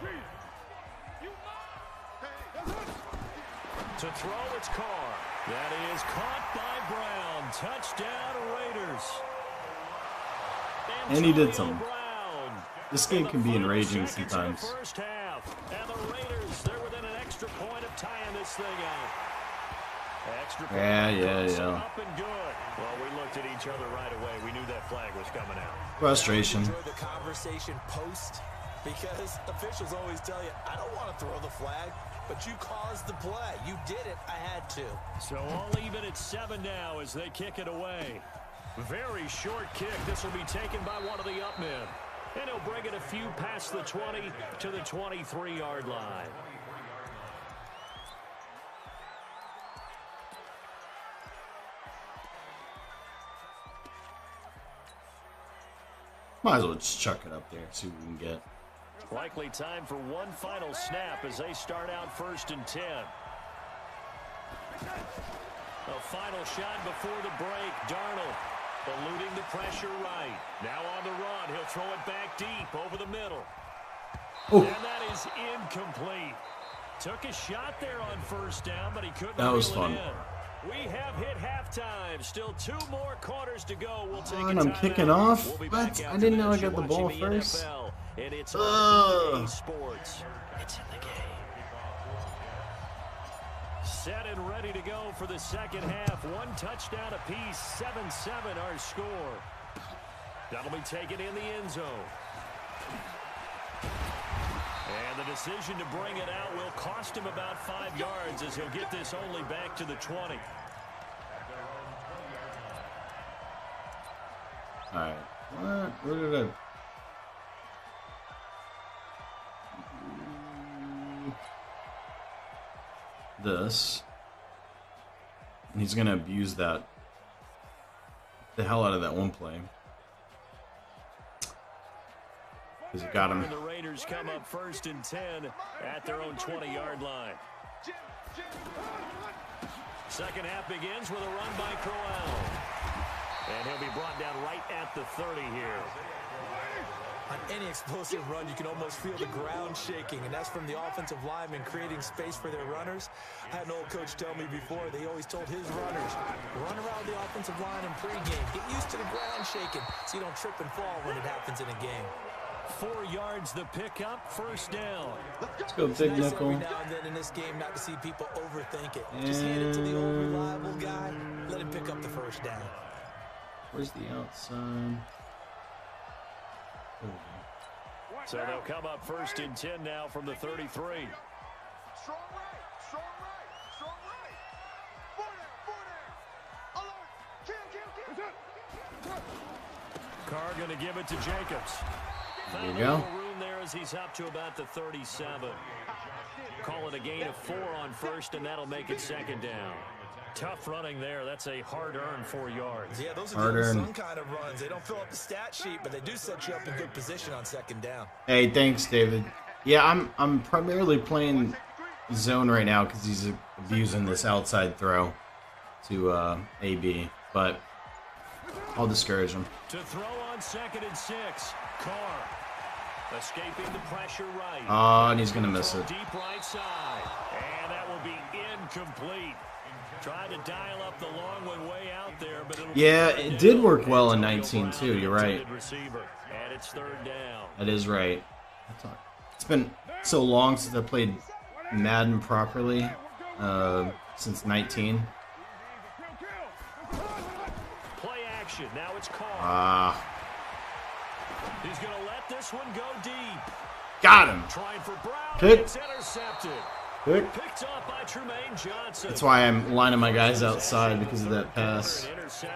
To throw, it's Carr. That is caught by Brown. Touchdown, Raiders. And he did something. Brown. This game can be enraging sometimes. First half. And the Raiders, they're within an extra point of tying this thing out. Extra point. Yeah. Up and good. Well, we looked at each other right away. We knew that flag was coming out. Frustration. Enjoy the conversation post, because officials always tell you, I don't want to throw the flag. But you caused the play. You did it. I had to. So all even at 7 now as they kick it away. Very short kick. This will be taken by one of the up men. And he'll bring it a few past the 20 to the 23-yard line. Might as well just chuck it up there, see what we can get. Likely time for one final snap as they start out 1st and 10. A final shot before the break. Darnold eluding the pressure right. Now on the run. He'll throw it back deep over the middle. Oh. And that is incomplete. Took a shot there on 1st down, but he couldn't. That was fun. We have hit halftime. Still 2 more quarters to go. We'll take and I'm kicking off? What? I didn't know I got the ball first. And it's on Sports. It's in the game. Set and ready to go for the second half. 1 touchdown apiece. 7-7 our score. That'll be taken in the end zone. And the decision to bring it out will cost him about 5 yards as he'll get this only back to the 20. All right. What? Where did I... This. And he's going to abuse that. The hell out of that one play. Because he got him. The Raiders come up 1st and 10 at their own 20-yard line. Second half begins with a run by Crowell. And he'll be brought down right at the 30 here. On any explosive run, you can almost feel the ground shaking, and that's from the offensive linemen creating space for their runners. I had an old coach tell me before, they always told his runners, run around the offensive line in pregame. Get used to the ground shaking so you don't trip and fall when it happens in a game. 4 yards the pickup, 1st down. Let's go, big nice nickel. Every now and then in this game not to see people overthink it. Just hand it to the old reliable guy. Let him pick up the 1st down. Where's the outside? So they'll come up 1st and 10 now from the 33. Strong right, strong right, strong right. Four there. Alert. Kill. Carr going to give it to Jacobs. There you go. Room there as he's up to about the 37. Call it a gain of 4 on 1st, and that'll make it 2nd down. Tough running there. That's a hard-earned 4 yards. Yeah, those are some kind of runs. They don't fill up the stat sheet, but they do set you up in good position on 2nd down. Hey, thanks, David. Yeah, I'm primarily playing zone right now because he's abusing this outside throw to AB, but I'll discourage him. To throw on 2nd and 6, Carr escaping the pressure right. Oh, and he's gonna miss it. Deep right side, and that will be incomplete. Tried to dial up the long one way out there, but yeah, it did work well in 19 too. You're right. And it's 3rd down. That is right. It's been so long since I played Madden properly, since 19. Play action. Now it's Carr. He's going to let this one go deep. Got him. Trying for Brown. Pick. It's intercepted. Pick. Picked off by Tremaine Johnson. That's why I'm lining my guys outside because of that pass. So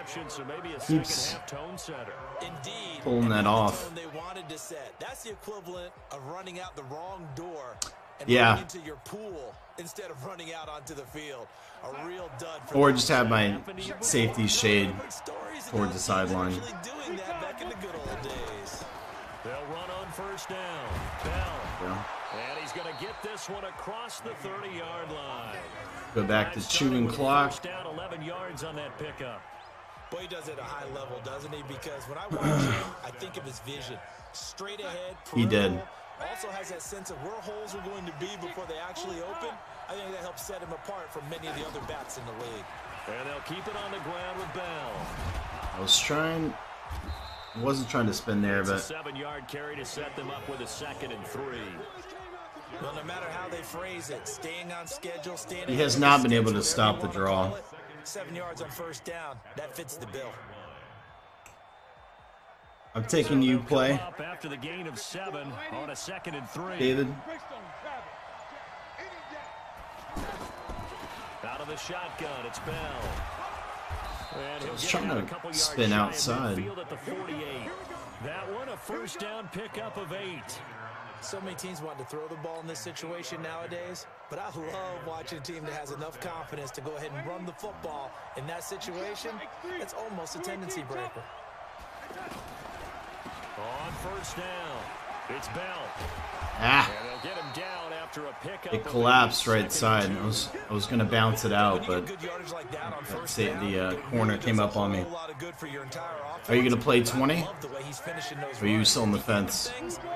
maybe a Keeps tone setter. Indeed. Pulling that off. They wanted to set. That's the equivalent of running out the wrong door and yeah. into your pool instead of running out onto the field. A real dud for or just have my safety shade towards the sideline. Doing that back in the good old days. They'll run on 1st down. Bell. Yeah. And he's going to get this one across the 30-yard line. Go back to chewing clock. First down, 11 yards on that pickup. Boy, he does it at a high level, doesn't he? Because when I watch him, I think of his vision. Straight ahead, he did. Also has that sense of where holes are going to be before they actually open. I think that helps set him apart from many of the other backs in the league. And they'll keep it on the ground with Bell. I wasn't trying to spin there, but it's a 7-yard carry to set them up with a 2nd and 3. Well, no matter how they phrase it, staying on schedule, staying. He has not been able to stop the draw. 7 yards on 1st down. That fits the bill. I'm taking you play. After the gain of 7 on a 2nd and 3. David. Out of the shotgun, it's Bell. I was trying to spin outside. At the 48. That one, a 1st down pickup of 8. So many teams want to throw the ball in this situation nowadays, but I love watching a team that has enough confidence to go ahead and run the football in that situation. It's almost a tendency breaker. On 1st down, it's Bell. Ah. And they'll get him down after a pickup. It collapsed right side. I was going to bounce it out, but the corner came up on me. Are you going to play 20? Or are you still on the fence?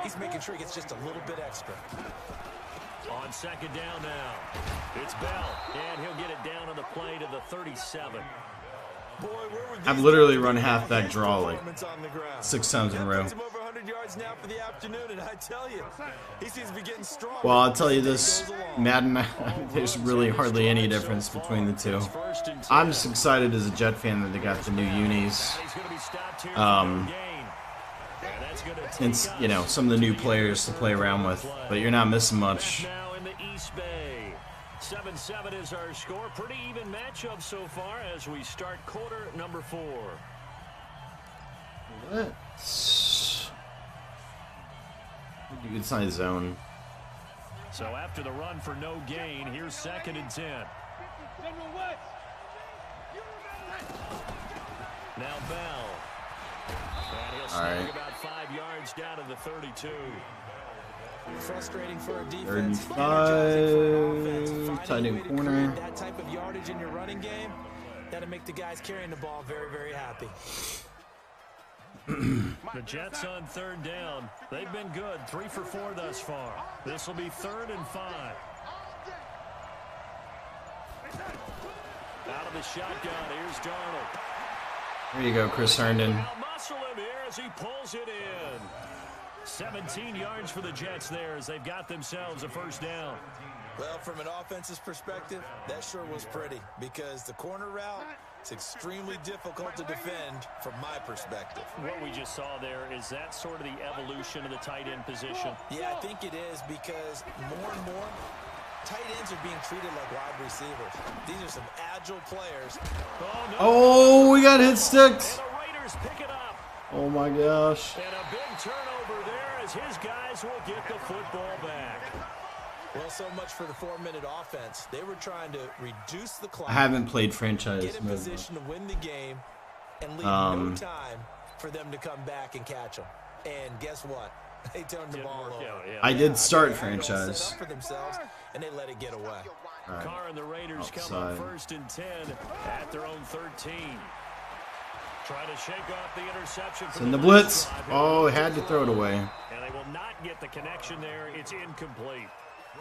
He's making sure he gets just a little bit extra. On 2nd down now, it's Bell, and he'll get it down on the play to the 37. I've literally run halfback draw like 6 times in a row. Well, I'll tell you this, Madden, there's really hardly any difference between the two. I'm just excited as a Jet fan that they got the new unis. And, you know, some of the new players to play around with, but you're not missing much. 7-7 is our score. Pretty even matchup so far as we start quarter number 4. Let's do good size zone. So after the run for no gain, here's 2nd and 10. Now Bell. And he'll snag about 5 yards down to the 32. Frustrating for a defense. 35, tight end corner. That type of yardage in your running game, that'll make the guys carrying the ball very, very happy. The Jets on 3rd down. They've been good, 3 for 4 thus far. This will be 3rd and 5. Out of the shotgun, here's Darnold. There you go, Chris Herndon. Muscle him here as he pulls it in. 17 yards for the Jets there as they've got themselves a first down. Well, from an offensive perspective, that sure was pretty because the corner route, it's extremely difficult to defend from my perspective. What we just saw there, is that sort of the evolution of the tight end position? Yeah, I think it is because more and more, tight ends are being treated like wide receivers. These are some agile players. Oh, no. Oh, we got hit sticks. And the Raiders pick it up. Oh my gosh. And a big turnover there as his guys will get the football back. Well, so much for the 4-minute offense. They were trying to reduce the clock. I haven't played franchise get in mode. position to win the game and leave no time for them to come back and catch them. And guess what? They turned the ball over. I did start They had it all franchise. set up for themselves, and they let it get away. All right. Carr and the Raiders come Outside. up first and 10 at their own 13. Try to shake off the interception. It's in the blitz. Oh, had to throw it away. And they will not get the connection there. It's incomplete.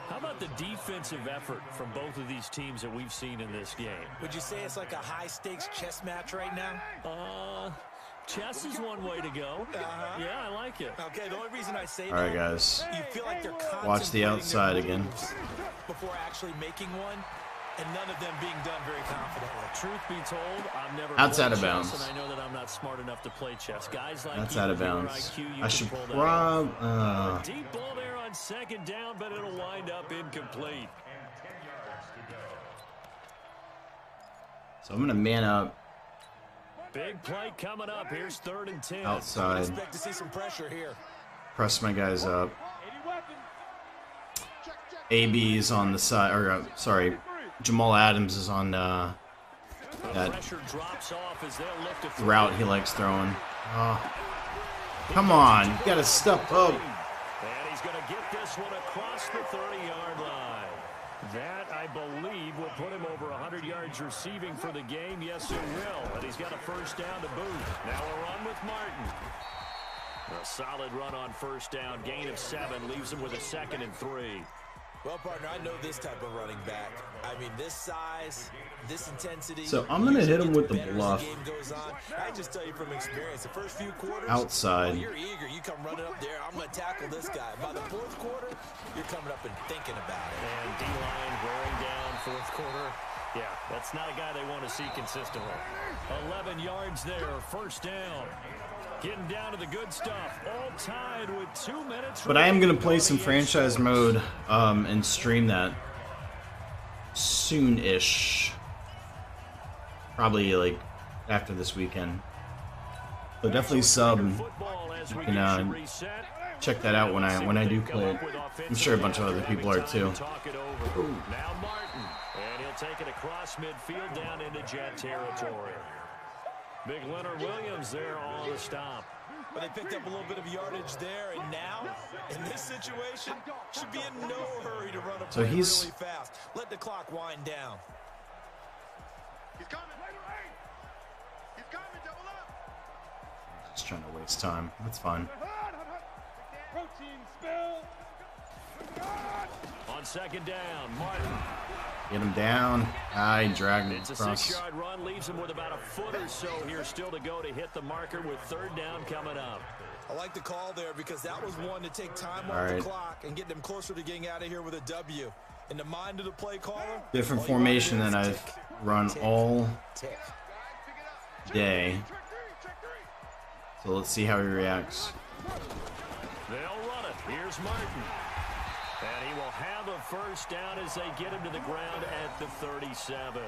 How about the defensive effort from both of these teams that we've seen in this game? Would you say it's like a high-stakes chess match right now? Chess is one way to go. Yeah, I like it. Okay, the only reason I say All right, that, guys. you feel like they're Watch the contemplating outside their again. moves before actually making one, and none of them being done very confidently. Truth be told, I've never That's played out of chess, bounds. and I know that I'm not smart enough to play chess. Guys like That's you out of with your bounds. IQ, you I can should pull that off. prob. Deep ball there on second down, but it'll wind up incomplete. So I'm gonna man up Big play coming up. Here's 3rd and 10. outside. Expect to see some pressure here. Press my guys up. AB is on the side, or sorry, Jamal Adams is on that Pressure drops off as they'll look to throw. route he likes throwing. Come on, you gotta step up. And he's going to get this one across the 30-yard line. That, I believe, will put him over 100 yards receiving for the game. Yes, it will. And he's got a first down to boot. Now a run with Martin. A solid run on first down. Gain of 7 leaves him with a 2nd and 3. Well, partner, I know this type of running back. I mean, this size, this intensity. So I'm gonna hit him with the better as bluff. game goes on. I just tell you from experience, the first few quarters, Outside. you're eager. You come running up there. I'm going to tackle this guy. By the 4th quarter, you're coming up and thinking about it. And D-line wearing down 4th quarter. Yeah, that's not a guy they want to see consistently. 11 yards there, first down. Getting down to the good stuff. All tied with 2 minutes. But I am gonna play some franchise mode and stream that soon-ish. Probably like after this weekend. So definitely sub. You can check that out when I do play it. I'm sure a bunch of other people are too. Now Martin, and he'll take it across midfield down into Jet territory. Big Leonard Williams there on the stop. But they picked up a little bit of yardage there, and now, in this situation, should be in no hurry to run a So play he's- really fast. Let the clock wind down. He's coming. He's coming. Double up. Just trying to waste time. That's fine. Protein spill. On second down, Martin. Get him down. I dragged him It's a across. 6-yard run, leaves him with about a foot or so here still to go to hit the marker with 3rd down coming up. I like the call there because that was one to take time All off right. the clock and get them closer to getting out of here with a W. In the mind of the play caller, Different all you wanna formation do than is I've tick, run tick, all tick. day. So let's see how he reacts. They'll run it. Here's Martin. And he will have a first down as they get him to the ground at the 37.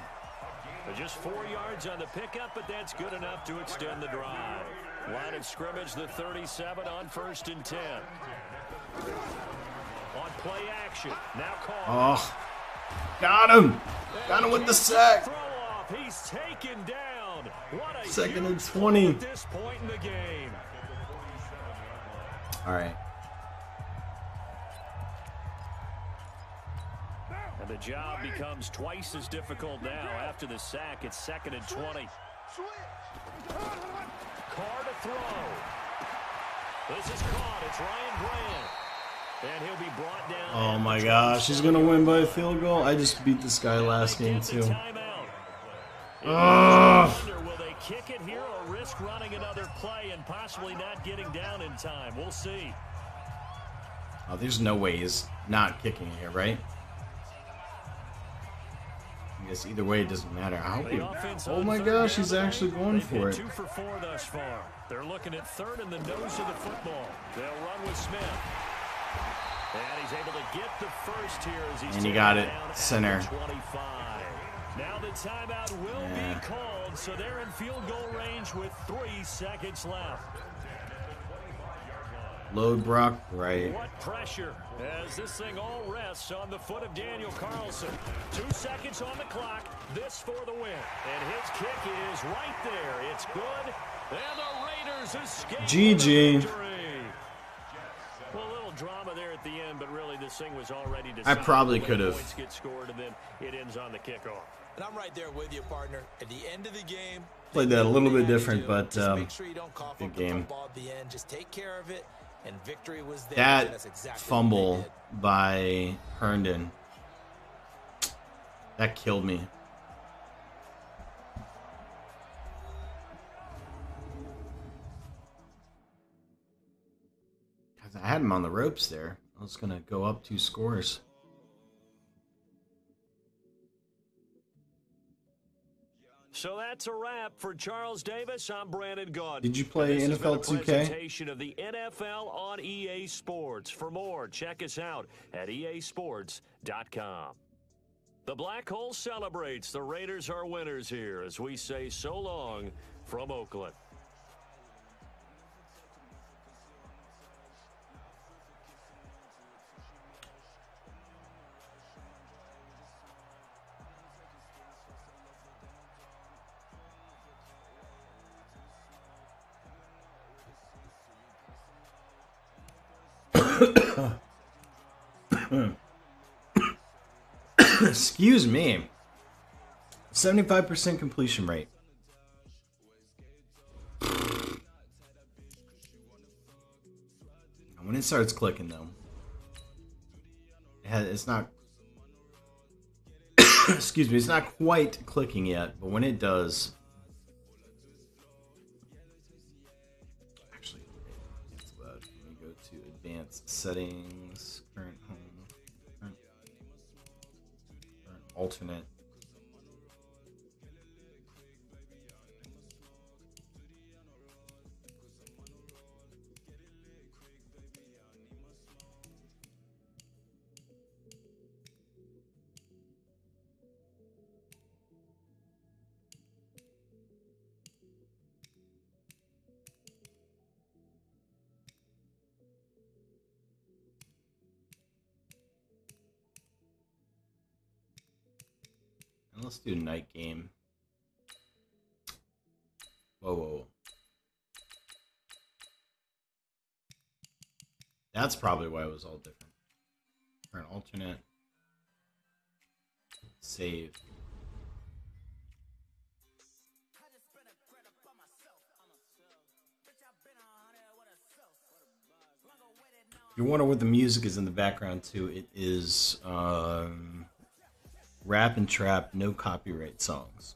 Just 4 yards on the pickup, but that's good enough to extend the drive. Line of scrimmage, the 37 on 1st and 10. On play action. Now Carr. Oh, got him! Got him with the sack. Throw off. He's taken down. What a 2nd and huge 20. at this point in the game. All right. And the job becomes twice as difficult now. After the sack, it's 2nd and 20. Carr to throw. This is caught. It's Ryan Grant. And he'll be brought down. Oh my gosh, he's gonna win by a field goal. I just beat this guy last game too. Ugh. Will they kick it here or risk running another play and possibly not getting down in time? We'll see. Oh, there's no way he's not kicking here, right? I guess either way it doesn't matter. Oh my gosh, he's actually going for it. 2 for 4 thus far. They're looking at third in the nose of the football. They'll run with Smith. And he's able to get the first here as he's and he got it center. 25. Now the timeout will be called, so they're in field goal range with 3 seconds left. Load Brock, right. What pressure as this thing all rests on the foot of Daniel Carlson. 2 seconds on the clock. This for the win. And his kick is right there. It's good. And the Raiders escape. GG. Well, a little drama there at the end, but really this thing was already decided. I probably could have. Points get scored, and then it ends on the kickoff. And I'm right there with you, partner. At the end of the game, Played that a little bit different, but make sure you don't cough good up game. the football at the end. Just take care of it, and victory was there. That That's exactly fumble by Herndon, that killed me. I had him on the ropes there. I was gonna go up 2 scores. So that's a wrap for Charles Davis. I'm Brandon Gaudin. Did you play This has been NFL a 2K? presentation of the NFL on EA Sports. For more, check us out at easports.com. The Black Hole celebrates. The Raiders are winners here as we say so long from Oakland. Excuse me. 75% completion rate. When it starts clicking, though, it's not. Excuse me, it's not quite clicking yet, but when it does. Actually, let me go to advanced settings, current home. Alternate. Let's do night game. Whoa, whoa, whoa. That's probably why it was all different. Current alternate. Save. If you're wondering what the music is in the background too, it is Rap and Trap, no copyright songs.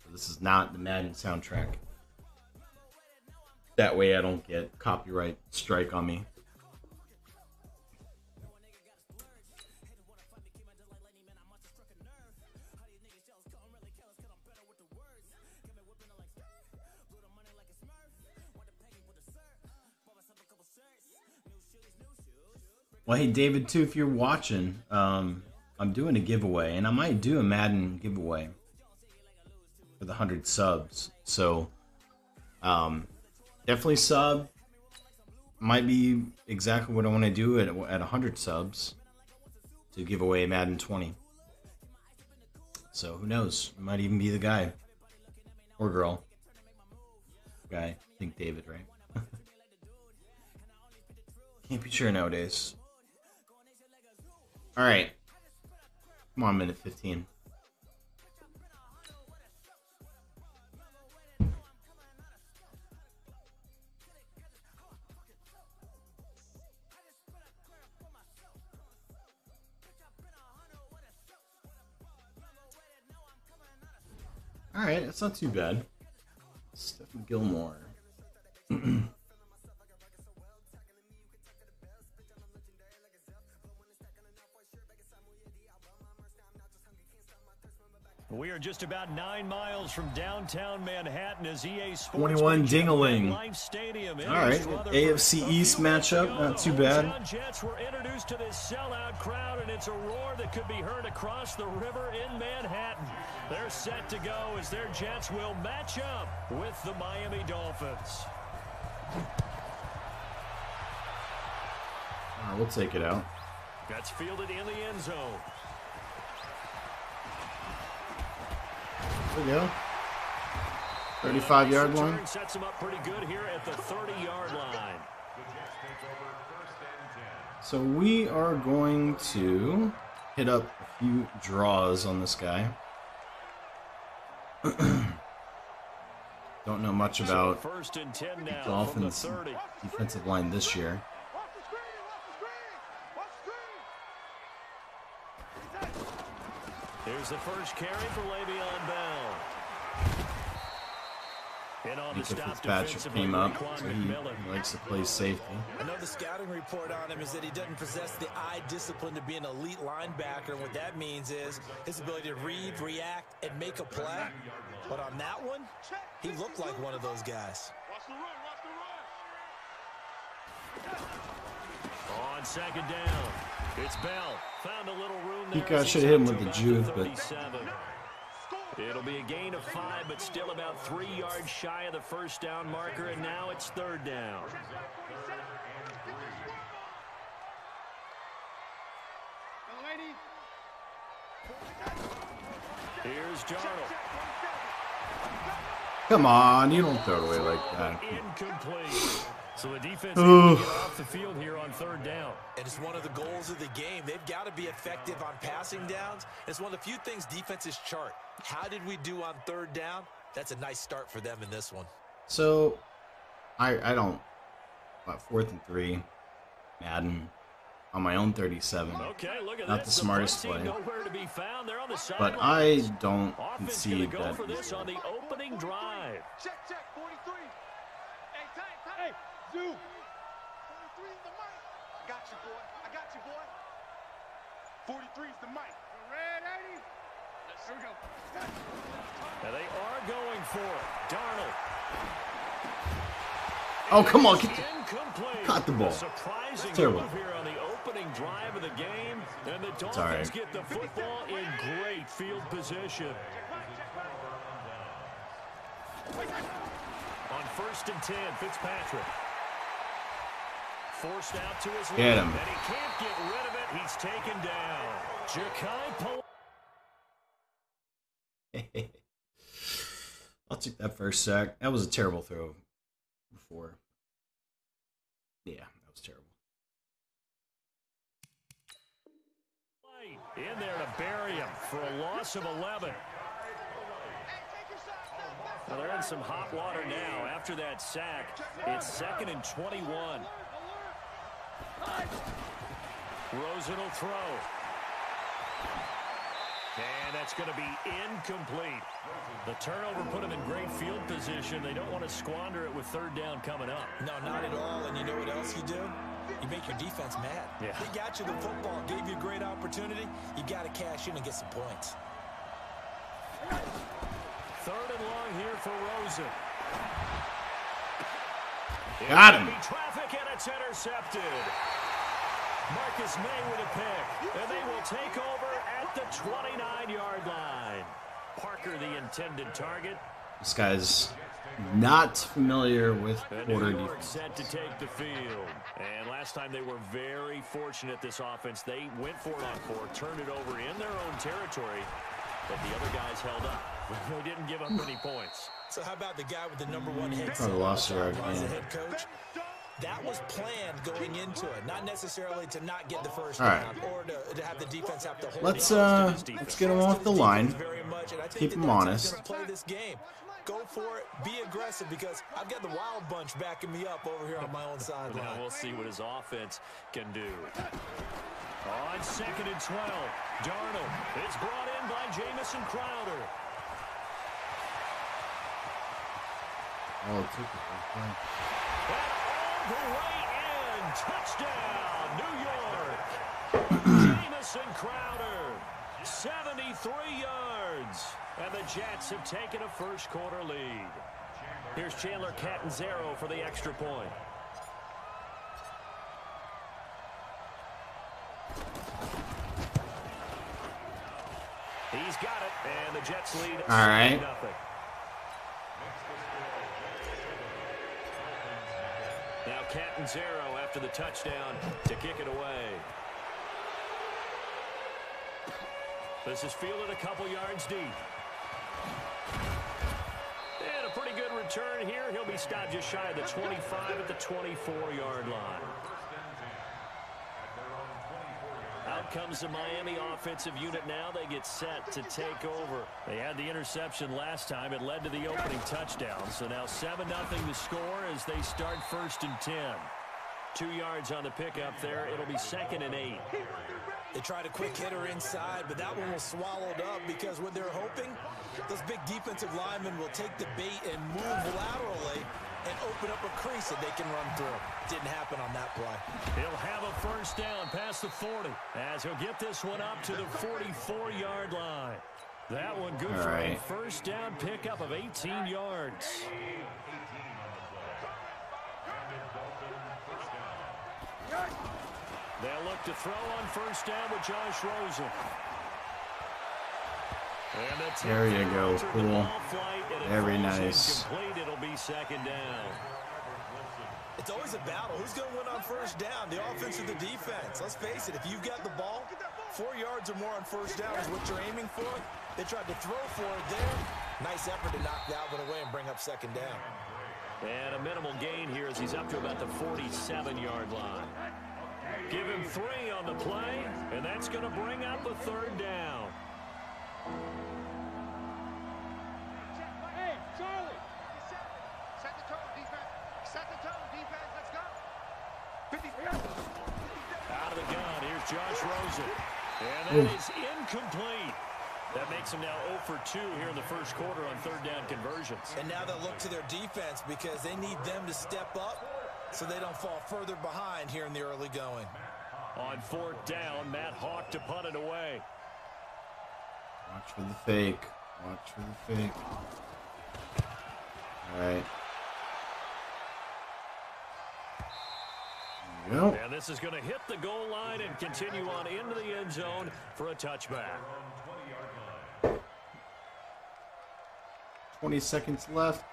So this is not the Madden soundtrack. That way I don't get copyright strike on me. Well, hey David, too, if you're watching, I'm doing a giveaway, and I might do a Madden giveaway for the 100 subs. So, definitely sub. Might be exactly what I want to do at 100 subs to give away Madden 20. So, who knows? Might even be the guy or girl. Guy, I think David, right? Can't be sure nowadays. All right. Come on, minute 15. All right, it's not too bad. Stephen Gilmore. We are just about 9 miles from downtown Manhattan as EA Sports 21 ding-a-ling. Life Stadium. All right, AFC East matchup, not too bad. Jets were introduced to this sellout crowd, and it's a roar that could be heard across the river in Manhattan. They're set to go as their Jets will match up with the Miami Dolphins. All right, we'll take it out. That's fielded in the end zone. There we go. 35-yard line. Sets him up pretty good here at the 30-yard line. So we are going to hit up a few draws on this guy. Don't know much about the Dolphins' defensive line this year. Here's the first carry for Le'Veon Bell. Mika Fitzpatrick came up, so he likes to play safety. I know the scouting report on him is that he doesn't possess the eye discipline to be an elite linebacker, and what that means is his ability to read, react, and make a play. But on that one, he looked like one of those guys. On second down, it's Bell. Found a little room there. He should have hit him with the juke, but it'll be a gain of 5, but still about 3 yards shy of the first down marker, and now it's third down. Here's Darnold. come on, you don't throw it away like that. Incomplete. So the defense can get off the field here on third down. And it's one of the goals of the game. They've got to be effective on passing downs. It's one of the few things defenses chart. How did we do on third down? That's a nice start for them in this one. So, I don't, about 4th and 3, Madden, on my own 37. Okay, look at Not this. the smartest punt team play. nowhere to be found. They're on the But sidelines. I don't Offense concede gonna go that. for this on the opening drive. Check, 43. Hey, time. Hey, Zoo. 43 is the mic. I got you, boy. 43 is the mic. Red 80. Here we go. Now they are going for it. Darnold. Oh, come on. Incomplete. Caught the ball. Surprising Terrible. move here on the opening drive of the game. And the Dolphins all right. get the football in great field position. On 1st and 10, Fitzpatrick. Forced out to his left. Get him. And he can't get rid of it. He's taken down. Ja'Kai Polite. I'll take that first sack. That was a terrible throw before. Yeah, that was terrible. In there to bury him for a loss of 11. Well, they're in some hot water now. After that sack, it's 2nd and 21. Rosen will throw. And that's going to be incomplete. The turnover put them in great field position. They don't want to squander it with third down coming up. No, not at all. And you know what else you do? You make your defense mad. Yeah. They got you the football, gave you a great opportunity. You got to cash in and get some points. 3rd and long here for Rosen. Got him. Traffic, and it's intercepted. Marcus May with a pick, and they will take over at the 29-yard line. Parker, the intended target. This guy's not familiar with And quarter New York defense. set to take the field. And last time they were very fortunate, this offense. They went for it on 4, turned it over in their own territory, but the other guys held up. They didn't give up any points. So how about the guy with the #1 headset Probably lost the as a argument. head coach? That was planned going into it, not necessarily to not get the first All right. down or to have the defense have to hold Let's it. get him off the line. Very much, and I think Keep that him that's how honest. he's gonna play this game. Go for it. Be aggressive because I've got the wild bunch backing me up over here on my own sideline. Now we'll see what his offense can do. On 2nd and 12, Darnold is brought in by Jamison Crowder. Oh, it took it. And all the way in. Touchdown, New York. Jamison Crowder. 73 yards. And the Jets have taken a first quarter lead. Here's Chandler Catanzaro for the extra point. He's got it, and the Jets lead. All right. 7-0. Now Catanzaro after the touchdown to kick it away. This is fielded a couple yards deep. And a pretty good return here. He'll be stopped just shy of the 25 at the 24-yard line. Out comes the Miami offensive unit now. They get set to take over. They had the interception last time. It led to the opening touchdown. So now 7-0 the score as they start 1st and 10. 2 yards on the pickup there. It'll be 2nd and 8. They tried a quick hitter inside, but that one was swallowed up because what they're hoping, those big defensive linemen will take the bait and move laterally and open up a crease that they can run through. Didn't happen on that play. He'll have a first down past the 40 as he'll get this one up to the 44-yard line. That one good for a first down pickup of 18 yards. They'll look to throw on first down with Josh Rosen. There you go. Cool. Very nice. It'll be 2nd down. It's always a battle. Who's going to win on first down? The offense or the defense? Let's face it, if you've got the ball, 4 yards or more on first down is what you're aiming for. They tried to throw for it there. Nice effort to knock that one away and bring up 2nd down. And a minimal gain here as he's up to about the 47-yard line. Give him 3 on the play, and that's going to bring up a 3rd down. Hey, Charlie. Set the tone, defense. Set the tone, defense. Let's go. 50. Out of the gun, here's Josh Rosen. And that is incomplete. That makes them now 0 for 2 here in the first quarter on 3rd down conversions. And now they'll look to their defense because they need them to step up so they don't fall further behind here in the early going. On 4th down, Matt Hawk to punt it away. Watch for the fake. Watch for the fake. All right. There you go. And this is going to hit the goal line and continue on into the end zone for a touchback. 20 seconds left.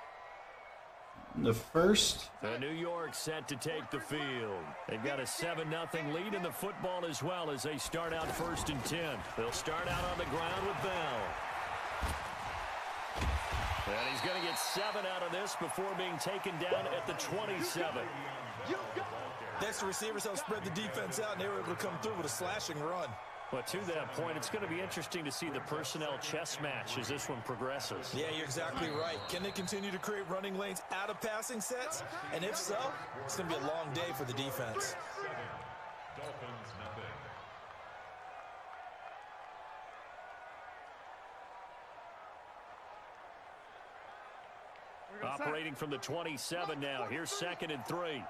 The first. The New York set to take the field. They've got a 7-0 lead in the football as well as they start out 1st and 10. They'll start out on the ground with Bell. And he's going to get 7 out of this before being taken down at the 27. Next, the receivers help spread the defense out, and they were able to come through with a slashing run. But to that point, it's going to be interesting to see the personnel chess match as this one progresses. Yeah, you're exactly right. Can they continue to create running lanes out of passing sets? And if so, it's going to be a long day for the defense. Operating from the 27 now. Here's 2nd and 3. Here we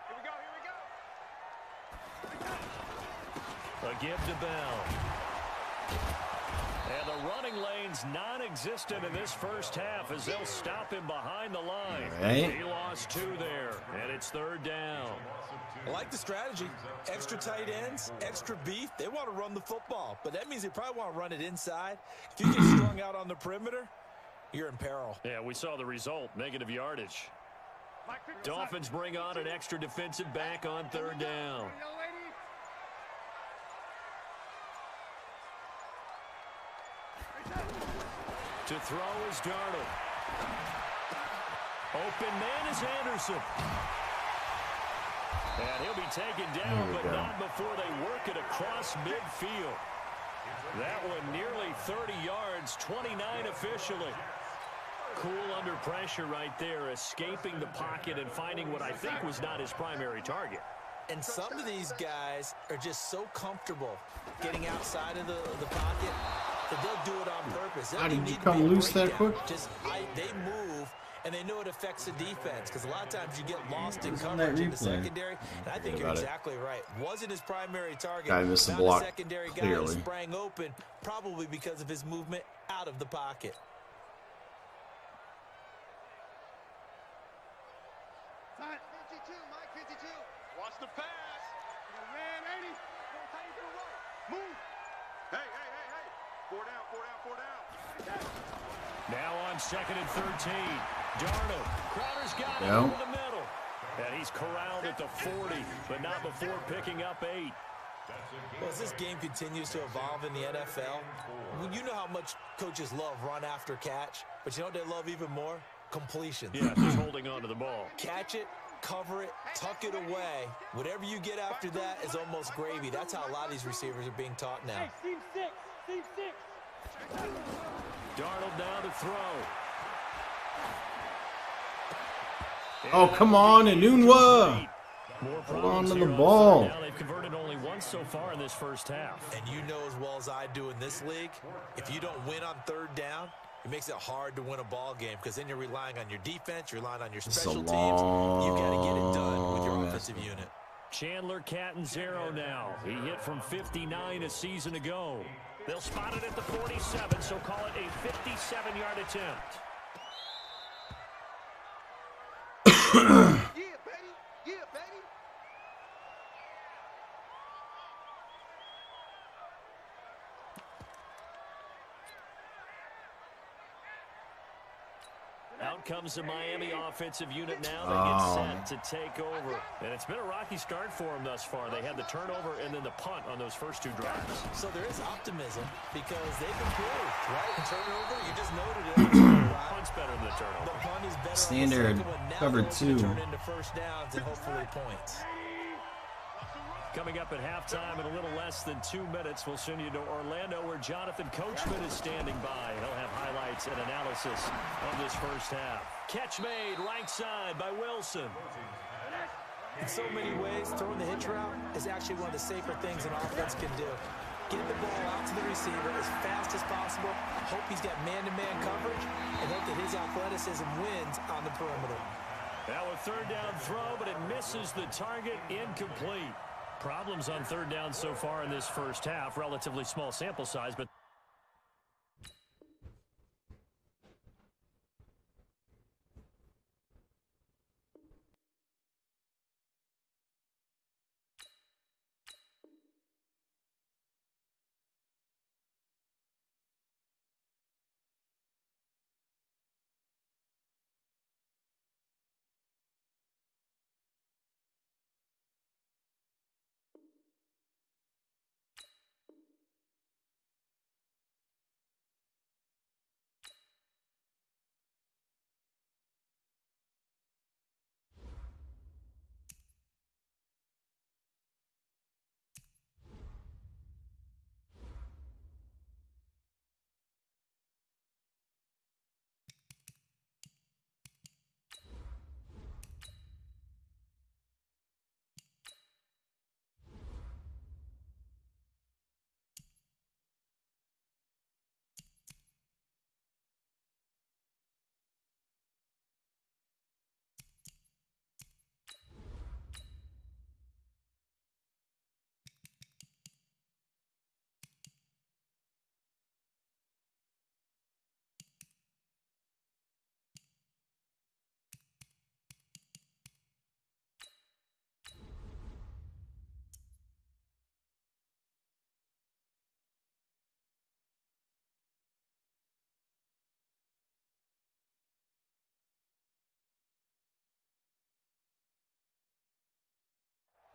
go. A give to Bell. And the running lane's non-existent in this first half as they'll stop him behind the line. Right. He lost 2 there, and it's 3rd down. I like the strategy. Extra tight ends, extra beef. They want to run the football, but that means they probably want to run it inside. If you get strung out on the perimeter, you're in peril. Yeah, we saw the result, negative yardage. Dolphins bring on an extra defensive back on 3rd down. To throw is Darnold. Open man is Anderson. And he'll be taken down, but not before they work it across midfield. That one nearly 30 yards, 29 officially. Cool under pressure right there, escaping the pocket and finding what I think was not his primary target. And some of these guys are just so comfortable getting outside of the pocket that they'll do it on purpose. How did you come loose that quick? They move and they know it affects the defense because a lot of times you get lost in coverage in the secondary. And I think you're exactly right. Wasn't his primary target. Guy missed the Found block, a secondary guy clearly. who sprang open, probably because of his movement out of the pocket. Mike 52. Watch the pass. Man, 80. Move. Hey. 4 down. Now on 2nd and 13. Darnold. Crowder's got it over the middle. And he's corralled at the 40, but not before picking up 8. Well, as this game continues to evolve in the NFL, you know how much coaches love run after catch, but you know what they love even more? Completions. Yeah, just holding on to the ball. Catch it, cover it, tuck it away. Whatever you get after that is almost gravy. That's how a lot of these receivers are being taught now. Team 6. Darnold down to throw. Oh, come on, Enunwa. Hold on to the ball. Now they've converted only once so far in this first half. And you know as well as I do in this league, if you don't win on 3rd down, it makes it hard to win a ball game because then you're relying on your defense, you're relying on your special teams. You got to get it done with your offensive unit. Chandler Catanzaro now. He hit from 59 a season ago. They'll spot it at the 47, so call it a 57-yard attempt. Yeah, baby. Out comes the Miami offensive unit now. They get set to take over. And it's been a rocky start for them thus far. They had the turnover and then the punt on those first 2 drives. So there is optimism because they've improved, right? Turnover, you just noted it. Punt's better than the turnover. The punt is better. Standard, cover 2. Turn into first downs and hopefully points. Coming up at halftime in a little less than 2 minutes, we'll send you to Orlando where Jonathan Coachman is standing by. He'll have highlights and analysis of this first half. Catch made right side by Wilson. In so many ways, throwing the hitch route is actually one of the safer things an offense can do. Get the ball out to the receiver as fast as possible, hope he's got man-to-man coverage, and hope that his athleticism wins on the perimeter. Now a 3rd down throw, but it misses the target, incomplete. Problems on 3rd down so far in this first half. Relatively small sample size, but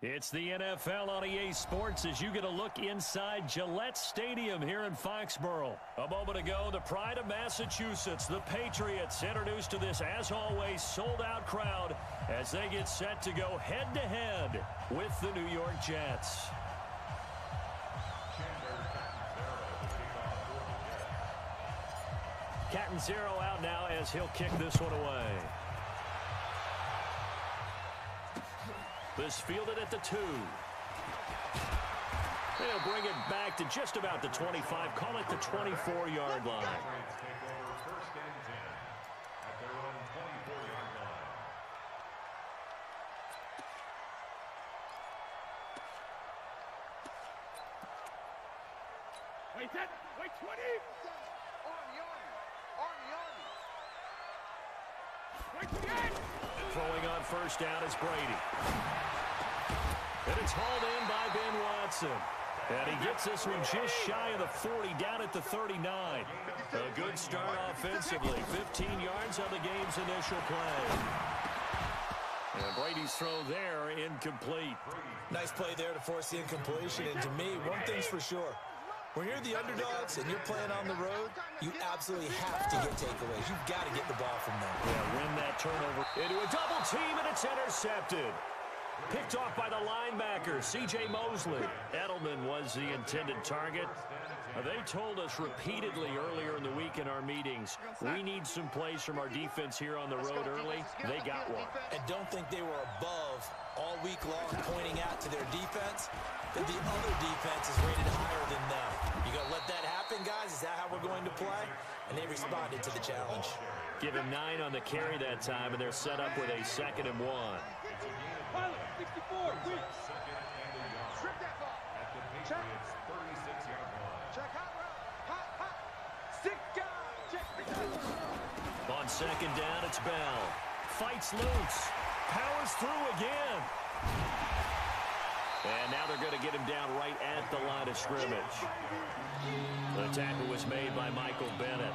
it's the NFL on EA Sports as you get a look inside Gillette Stadium here in Foxborough. A moment ago, the pride of Massachusetts, the Patriots, introduced to this, as always, sold-out crowd as they get set to go head-to-head with the New York Jets. Catanzaro out now as he'll kick this one away. This fielded at the 2. They'll bring it back to just about the 25. Call it the 24-yard line. Wait 10. Wait 20. Army. Wait 28. Throwing on first down is Brady. And it's hauled in by Ben Watson. And he gets this one just shy of the 40, down at the 39. A good start offensively. 15 yards on the game's initial play. And Brady's throw there, incomplete. Nice play there to force the incompletion. And to me, one thing's for sure. When you're the underdogs and you're playing on the road, you absolutely have to get takeaways. You've got to get the ball from them. Yeah, win that turnover into a double team, and it's intercepted. Picked off by the linebacker, C.J. Mosley. Edelman was the intended target. They told us repeatedly earlier in the week in our meetings, we need some plays from our defense here on the road early. They got one. And don't think they were above all week long pointing out to their defense that the other defense is rated higher than them. You going to let that happen, guys? Is that how we're going to play? And they responded to the challenge. Give him 9 on the carry that time, and they're set up with a 2nd and 1. Pilot, 64, quick. Strip that ball. Check. 36-yard line. Check hot route. Hot. Stick guy. Check. On 2nd down, it's Bell. Fights loose. Powers through again. And now they're going to get him down right at the line of scrimmage. The tackle was made by Michael Bennett.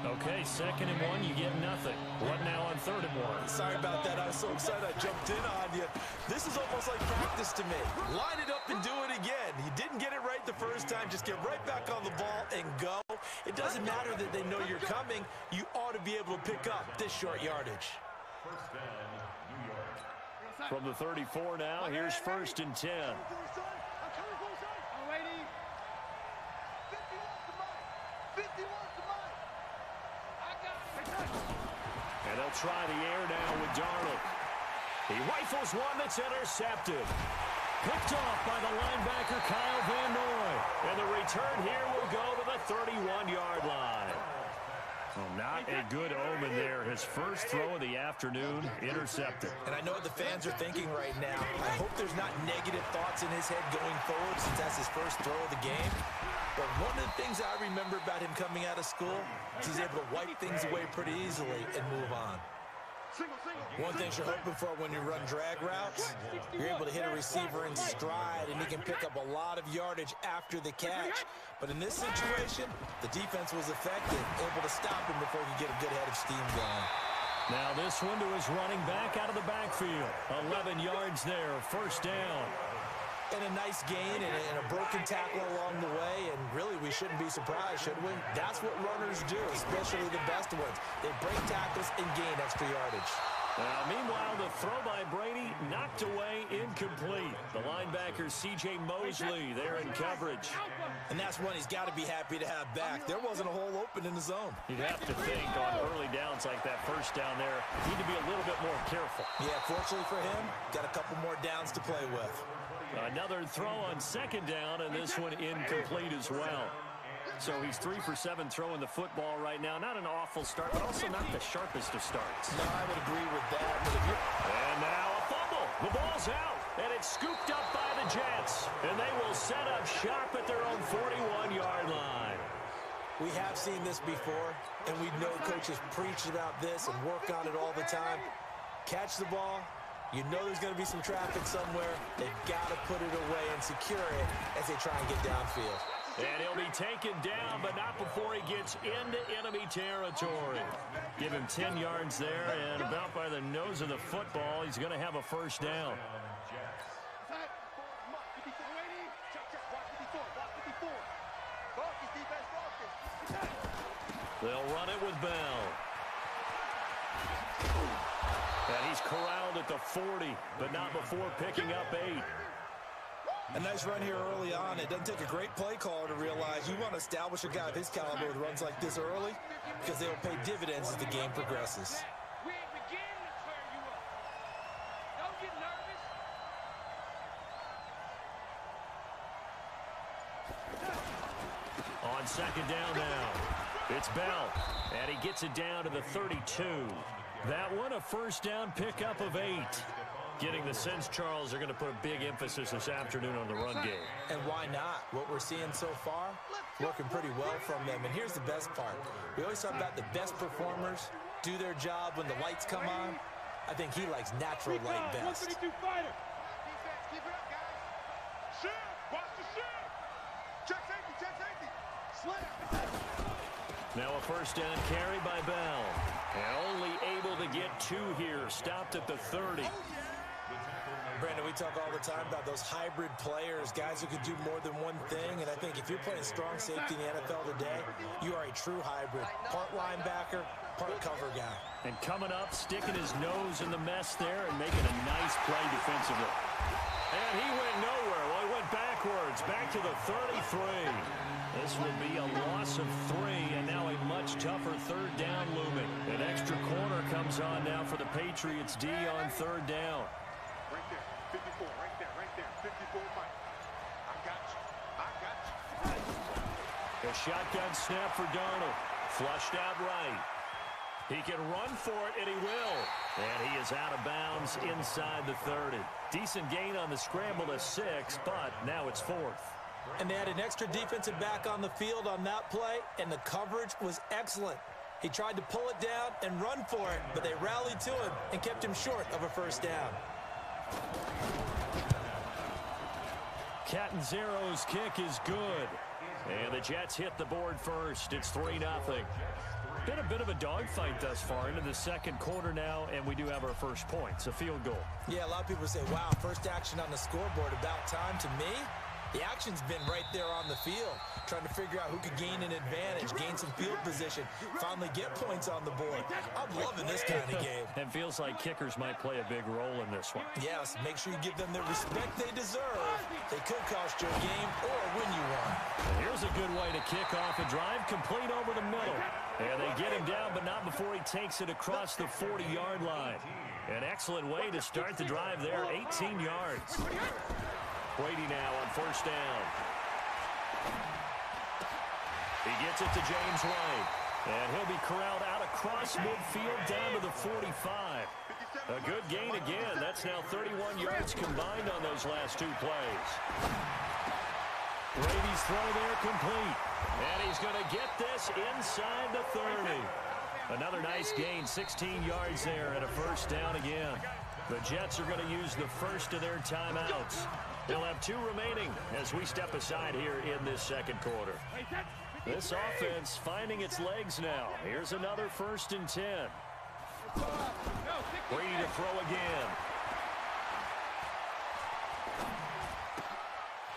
Okay, 2nd and 1, you get nothing. What now on 3rd and 1? Sorry about that. I was so excited I jumped in on you. This is almost like practice to me. Line it up and do it again. You didn't get it right the first time. Just get right back on the ball and go. It doesn't matter that they know you're coming. You ought to be able to pick up this short yardage. First down, New York. From the 34 now, here's 1st and 10. I'm waiting. 51 to mine. I got it. And they'll try the air now with Darnold. He rifles one that's intercepted. Picked off by the linebacker Kyle Van Noy. And the return here will go to the 31-yard line. Well, not a good omen there. His first throw of the afternoon, intercepted. And I know what the fans are thinking right now. I hope there's not negative thoughts in his head going forward since that's his first throw of the game. But one of the things I remember about him coming out of school is he's able to wipe things away pretty easily and move on. One thing you're hoping for when you run drag routes, you're able to hit a receiver in stride, and he can pick up a lot of yardage after the catch. But in this situation, the defense was effective, able to stop him before he could get a good head of steam going. Now this one to his running back out of the backfield. 11 yards there, 1st down. And a nice gain and a broken tackle along the way, and really we shouldn't be surprised, should we? That's what runners do, especially the best ones. They break tackles and gain extra yardage. Meanwhile, the throw by Brady knocked away, incomplete. The linebacker C.J. Mosley there in coverage. And that's one he's got to be happy to have back. There wasn't a hole open in the zone. You'd have to think on early downs like that first down there, need to be a little bit more careful. Yeah, fortunately for him, got a couple more downs to play with. Another throw on 2nd down, and this one incomplete as well. So he's 3 for 7 throwing the football right now. Not an awful start, but also not the sharpest of starts. No, I would agree with that. But if and now a fumble. The ball's out, and it's scooped up by the Jets. And they will set up shop at their own 41-yard line. We have seen this before, and we know coaches preach about this and work on it all the time. Catch the ball. You know there's going to be some traffic somewhere. They've got to put it away and secure it as they try and get downfield. And he'll be taken down, but not before he gets into enemy territory. Give him 10 yards there, and about by the nose of the football, he's going to have a 1st down. They'll run it with Bell. And he's corralled at the 40, but not before picking up 8. A nice run here early on. It doesn't take a great play caller to realize you want to establish a guy of his caliber with runs like this early because they will pay dividends as the game progresses. We ain't beginning to clear you up. Don't get nervous. On 2nd down now, it's Bell, and he gets it down to the 32. That one a 1st down pickup of 8. Getting the sense, Charles, they're going to put a big emphasis this afternoon on the run game. And why not? What we're seeing so far, working pretty well from them. And here's the best part. We always talk about the best performers do their job when the lights come on. I think he likes natural light best. Defense, keep it up, guys. Shift, watch the shift. Check safety. Slam. Now a first down carry by Bell. And only able to get 2 here. Stopped at the 30. Brandon, we talk all the time about those hybrid players, guys who can do more than one thing. And I think if you're playing strong safety in the NFL today, you are a true hybrid. Part linebacker, part cover guy. And coming up, sticking his nose in the mess there and making a nice play defensively. And he went nowhere. Well, he went backwards, back to the 33. This will be a loss of 3, and now a much tougher third down looming. An extra corner comes on now for the Patriots D on third down. Right there, 54, right there, 54, Mike. I got you. A shotgun snap for Darnold. Flushed out right. He can run for it, and he will. And he is out of bounds inside the 30. Decent gain on the scramble to 6, but now it's 4th. And they had an extra defensive back on the field on that play, and the coverage was excellent. He tried to pull it down and run for it, but they rallied to him and kept him short of a first down. Catanzaro's kick is good. And the Jets hit the board first. It's 3-0. Been a bit of a dogfight thus far into the second quarter now, and we do have our first points, a field goal. Yeah, a lot of people say, wow, first action on the scoreboard, about time. To me, the action's been right there on the field, trying to figure out who could gain an advantage, gain some field position, finally get points on the board. I'm loving this kind of game. And feels like kickers might play a big role in this one. Yes, make sure you give them the respect they deserve. They could cost you a game or win you one. Here's a good way to kick off a drive, complete over the middle. And they get him down, but not before he takes it across the 40-yard line. An excellent way to start the drive there, 18 yards. Brady now on first down. He gets it to James White. And he'll be corralled out across midfield down to the 45. A good gain again. That's now 31 yards combined on those last 2 plays. Brady's throw there complete. And he's going to get this inside the 30. Another nice gain, 16 yards there and a first down again. The Jets are going to use the first of their timeouts. They'll have 2 remaining as we step aside here in this second quarter. This offense finding its legs now. Here's another 1st and 10. Brady to throw again.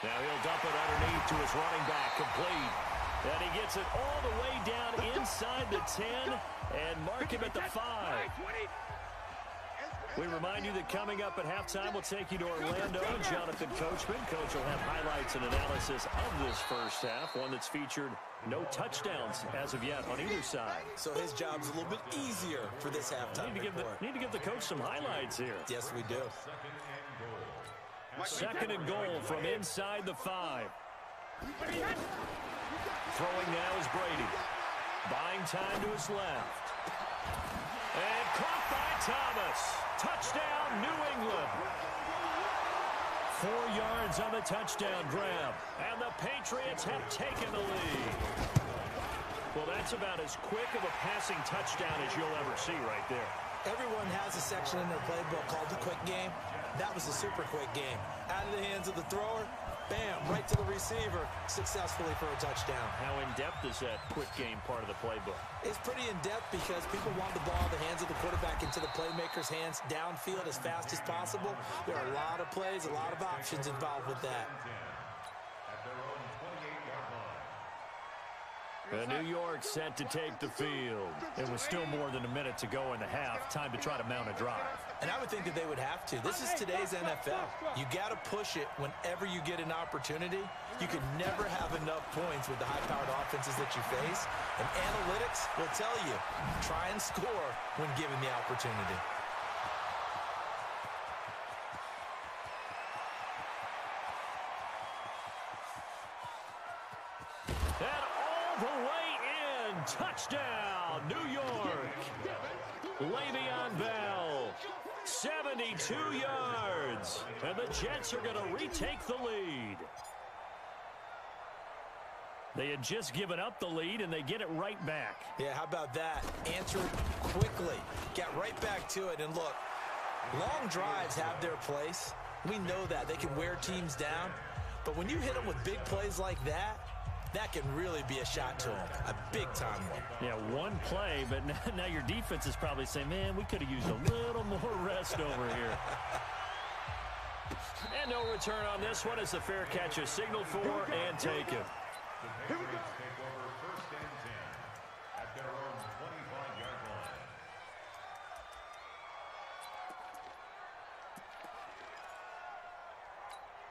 Now he'll dump it underneath to his running back, complete. And he gets it all the way down inside the 10 and mark him at the 5. We remind you that coming up at halftime, we'll take you to Orlando. Jonathan Coachman. Coach will have highlights and analysis of this first half, one that's featured no touchdowns as of yet on either side. So his job's a little bit easier for this halftime report. Need to give the coach some highlights here. Yes, we do. Second and goal from inside the 5. Throwing now is Brady. Buying time to his left. And caught by Thomas. Touchdown, New England. 4 yards on the touchdown grab. And the Patriots have taken the lead. Well, that's about as quick of a passing touchdown as you'll ever see right there. Everyone has a section in their playbook called the quick game. That was a super quick game. Out of the hands of the thrower, bam, right to the receiver, successfully for a touchdown. How in-depth is that quick game part of the playbook? It's pretty in-depth because people want the ball in the hands of the quarterback into the playmaker's hands downfield as fast as possible. There are a lot of plays, a lot of options involved with that. New York set to take the field. It was still more than a minute to go in the half. Time to try to mount a drive. And I would think that they would have to. This is today's NFL. You got to push it whenever you get an opportunity. You can never have enough points with the high-powered offenses that you face. And analytics will tell you, try and score when given the opportunity. Touchdown, New York. Le'Veon Bell 72 yards. And the Jets are going to retake the lead. They had just given up the lead, and they get it right back. Yeah, how about that? Answer it quickly. Get right back to it. And look, long drives have their place. We know that. They can wear teams down. But when you hit them with big plays like that, that can really be a shot to them. A big-time one. Yeah, one play, but now your defense is probably saying, man, we could have used a little more rest over here. And no return on this one as the fair catch is signaled for and taken. The Patriots take over 1st and 10 at their own 25-yard line.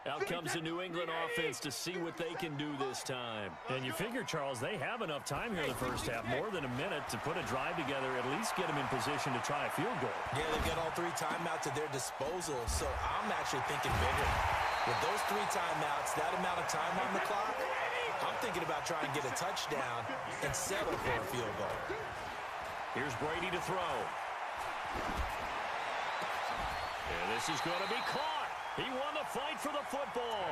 Out comes the New England offense to see what they can do this time. And you figure, Charles, they have enough time here in the first half, more than a minute, to put a drive together, at least get them in position to try a field goal. Yeah, they've got all 3 timeouts at their disposal, so I'm actually thinking bigger. With those 3 timeouts, that amount of time on the clock, I'm thinking about trying to get a touchdown and settle for a field goal. Here's Brady to throw. And this is going to be caught. He won the fight for the football.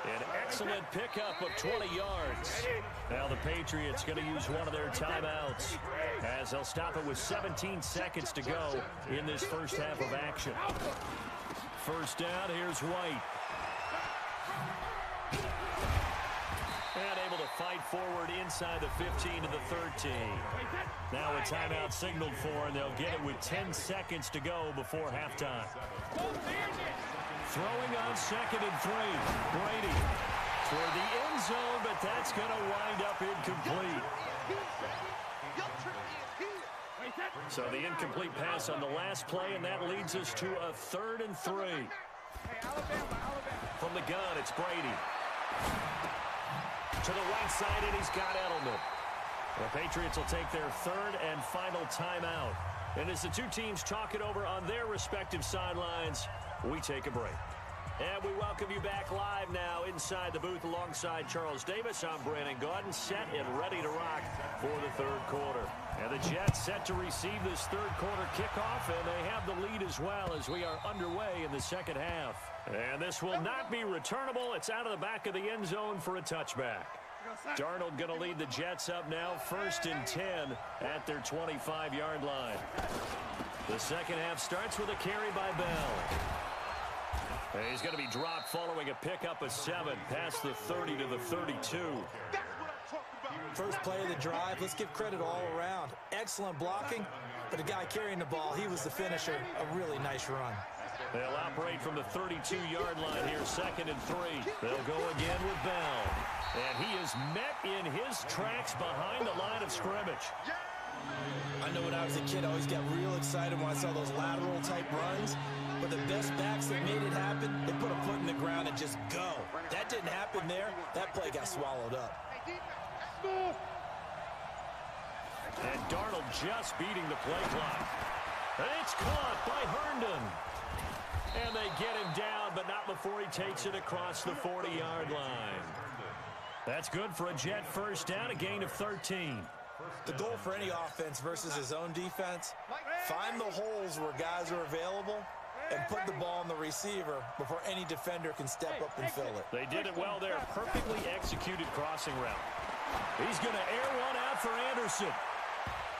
An excellent pickup of 20 yards. Now the Patriots going to use one of their timeouts as they'll stop it with 17 seconds to go in this first half of action. First down, here's White. And able to fight forward inside the 15 to the 13. Now a timeout signaled for, and they'll get it with 10 seconds to go before halftime. Throwing on 2nd and 3. Brady toward the end zone, but that's going to wind up incomplete. So the incomplete pass on the last play, and that leads us to a 3rd and 3. From the gun, it's Brady. To the right side, and he's got Edelman. The Patriots will take their 3rd and final timeout. And as the two teams talk it over on their respective sidelines, we take a break. And we welcome you back live now inside the booth alongside Charles Davis. I'm Brandon Gaudin, set and ready to rock for the 3rd quarter. And the Jets set to receive this 3rd quarter kickoff, and they have the lead as well as we are underway in the 2nd half. And this will not be returnable. It's out of the back of the end zone for a touchback. Darnold going to lead the Jets up now, 1st and 10 at their 25-yard line. The 2nd half starts with a carry by Bell. And he's going to be dropped following a pickup of 7 past the 30 to the 32. First play of the drive, let's give credit all around. Excellent blocking, but the guy carrying the ball, he was the finisher. A really nice run. They'll operate from the 32-yard line here, 2nd and 3. They'll go again with Bell. And he is met in his tracks behind the line of scrimmage. I know when I was a kid, I always got real excited when I saw those lateral-type runs. But the best backs that made it happen, they put a foot in the ground and just go. That didn't happen there. That play got swallowed up. And Darnold just beating the play clock. And it's caught by Herndon. And they get him down, but not before he takes it across the 40-yard line. That's good for a Jet first down, a gain of 13. The goal for any offense versus his own defense, find the holes where guys are available and put the ball on the receiver before any defender can step up and fill it. They did it well there. Perfectly executed crossing route. He's going to air one out for Anderson.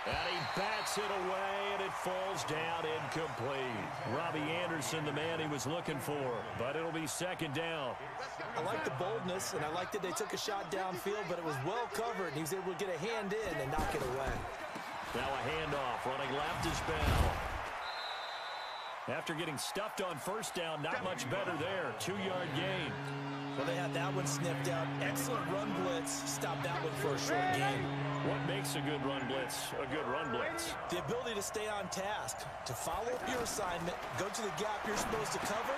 And he bats it away, and it falls down incomplete. Robbie Anderson, the man he was looking for, but it'll be 2nd down. I like the boldness, and I like that they took a shot downfield, but it was well covered, and he was able to get a hand in and knock it away. Now a handoff, running left is Bell. After getting stuffed on first down, not much better there. 2-yard gain. Well, they had that one sniffed out. Excellent run blitz. Stop that one for a short gain. What makes a good run blitz a good run blitz? The ability to stay on task, to follow up your assignment, go to the gap you're supposed to cover,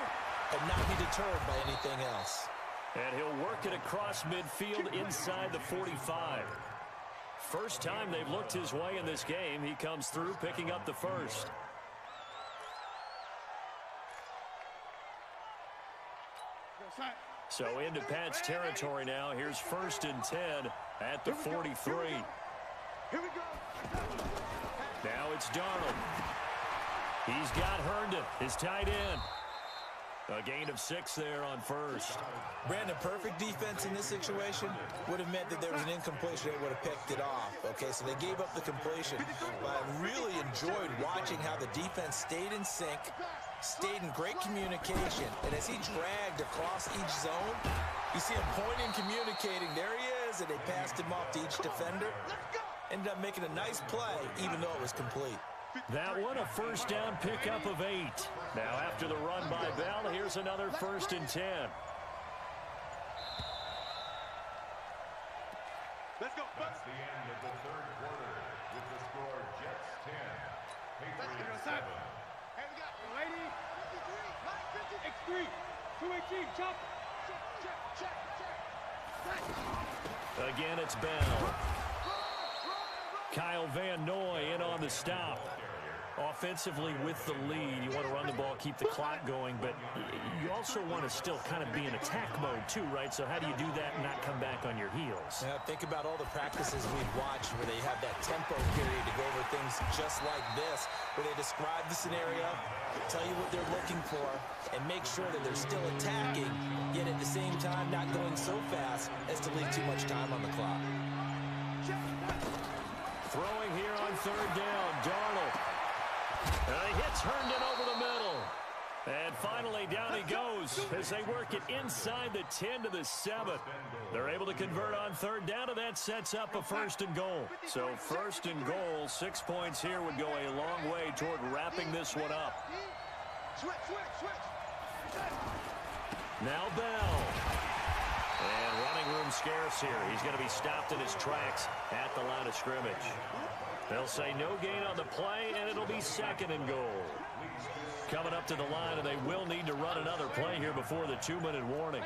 and not be deterred by anything else. And he'll work it across midfield inside the 45. First time they've looked his way in this game. He comes through picking up the first. So into Pat's territory now. Here's 1st and 10 at the 43. Now it's Darnold. He's got Herndon, his tight end. A gain of 6 there on first. Brandon, perfect defense in this situation would have meant that there was an incompletion. They would have picked it off. Okay, so they gave up the completion. But I really enjoyed watching how the defense stayed in sync, stayed in great communication. And as he dragged across each zone, you see him pointing, communicating. There he is, and they passed him off to each defender. Ended up making a nice play, even though it was complete. That one, a first down pickup of 8. Now after the run by Bell, here's another 1st and 10. Let's go. That's the end of the third quarter with the score Jets 10, Patriots 7. Hey, we got lady. 53, X3, 218, chopper. Check. Again, it's Bell. Kyle Van Noy in on the stop. Offensively with the lead, you want to run the ball, keep the clock going, but you also want to still kind of be in attack mode too, right? So how do you do that and not come back on your heels? Yeah, think about all the practices we've watched where they have that tempo period to go over things just like this, where they describe the scenario, tell you what they're looking for, and make sure that they're still attacking, yet at the same time not going so fast as to leave too much time on the clock. Throwing here on 3rd down, Darnold. He hits Herndon over the middle. And finally, down he goes as they work it inside the 10 to the 7. They're able to convert on 3rd down, and that sets up a 1st and goal. So 1st and goal, 6 points here would go a long way toward wrapping this one up. Switch. Now Bell. And running room scarce here. He's going to be stopped in his tracks at the line of scrimmage. They'll say no gain on the play, and it'll be 2nd and goal. Coming up to the line, and they will need to run another play here before the 2-minute warning.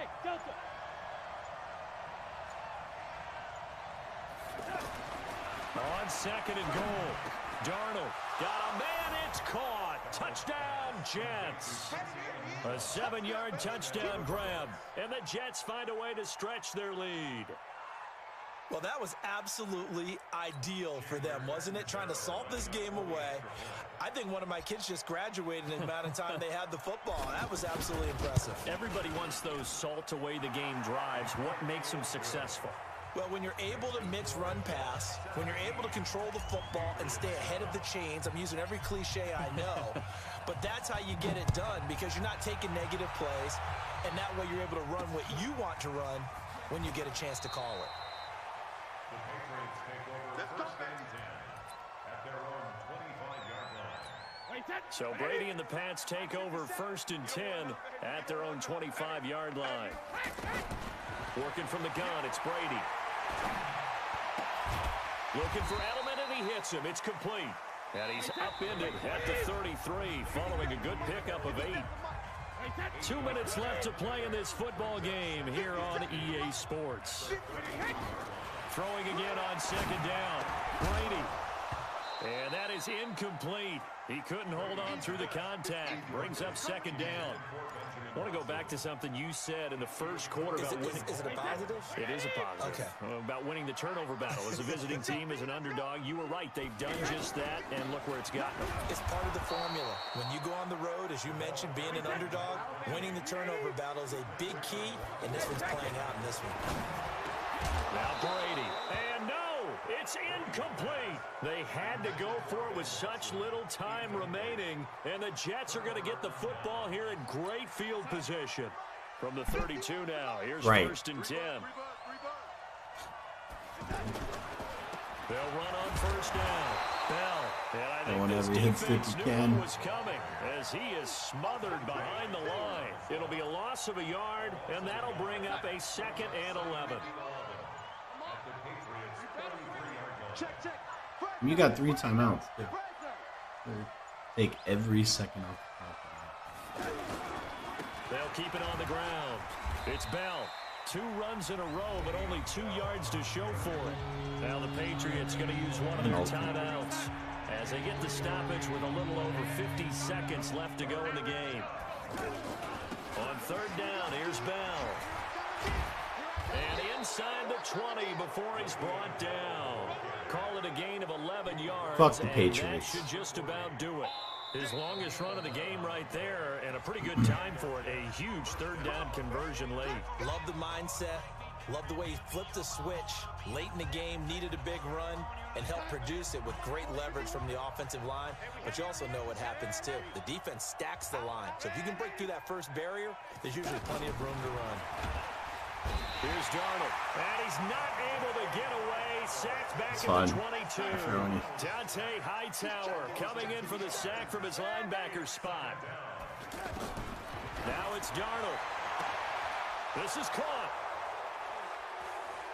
On 2nd and goal, Darnold got a man, it's caught. Touchdown, Jets. A 7-yard touchdown grab, and the Jets find a way to stretch their lead. Well, that was absolutely ideal for them, wasn't it? Trying to salt this game away. I think one of my kids just graduated in the amount of time they had the football. That was absolutely impressive. Everybody wants those salt away the game drives. What makes them successful? Well, when you're able to mix run pass, when you're able to control the football and stay ahead of the chains, I'm using every cliche I know, but that's how you get it done because you're not taking negative plays, and that way you're able to run what you want to run when you get a chance to call it. The Patriots take over 1st and 10 at their own 25-yard line. So Brady and the Pats take over 1st and 10 at their own 25-yard line. Working from the gun, it's Brady. Looking for Edelman, and he hits him. It's complete. And he's upended at the 33, following a good pickup of 8. 2 minutes left to play in this football game here on EA Sports. Throwing again on 2nd down. Brady. And that is incomplete. He couldn't hold on through the contact. Brings up 2nd down. I want to go back to something you said in the first quarter about winning. Is it a positive? It is a positive. Okay. About winning the turnover battle. As a visiting team, as an underdog, you were right. They've done just that, and look where it's gotten them. It's part of the formula. When you go on the road, as you mentioned, being an underdog, winning the turnover battle is a big key, and this one's playing out in this one. Now Brady. And no, it's incomplete. They had to go for it with such little time remaining, and the Jets are going to get the football here in great field position. From the 32 now, here's 1st and 10. They'll run on 1st down. Bell, and I think this defense knew what was coming as he is smothered behind the line. It'll be a loss of a yard, and that'll bring up a 2nd and 11. You got 3 timeouts. Take every second off the clock. They'll keep it on the ground. It's Bell. 2 runs in a row, but only 2 yards to show for it. Now the Patriots going to use one of their timeouts as they get the stoppage with a little over 50 seconds left to go in the game. On 3rd down, here's Bell. And inside the 20 before he's brought down. Call it a gain of 11 yards. Fuck the Patriots. That should just about do it. His longest run of the game right there, and a pretty good time for it. A huge third down conversion late. Love the mindset. Love the way he flipped the switch late in the game, needed a big run, and helped produce it with great leverage from the offensive line. But you also know what happens, too. The defense stacks the line. So if you can break through that first barrier, there's usually plenty of room to run. Here's Darnold, and he's not able to get away. Sacked back It's at the fine. 22. Dante Hightower coming in for the sack from his linebacker spot. Now it's Darnold. This is caught.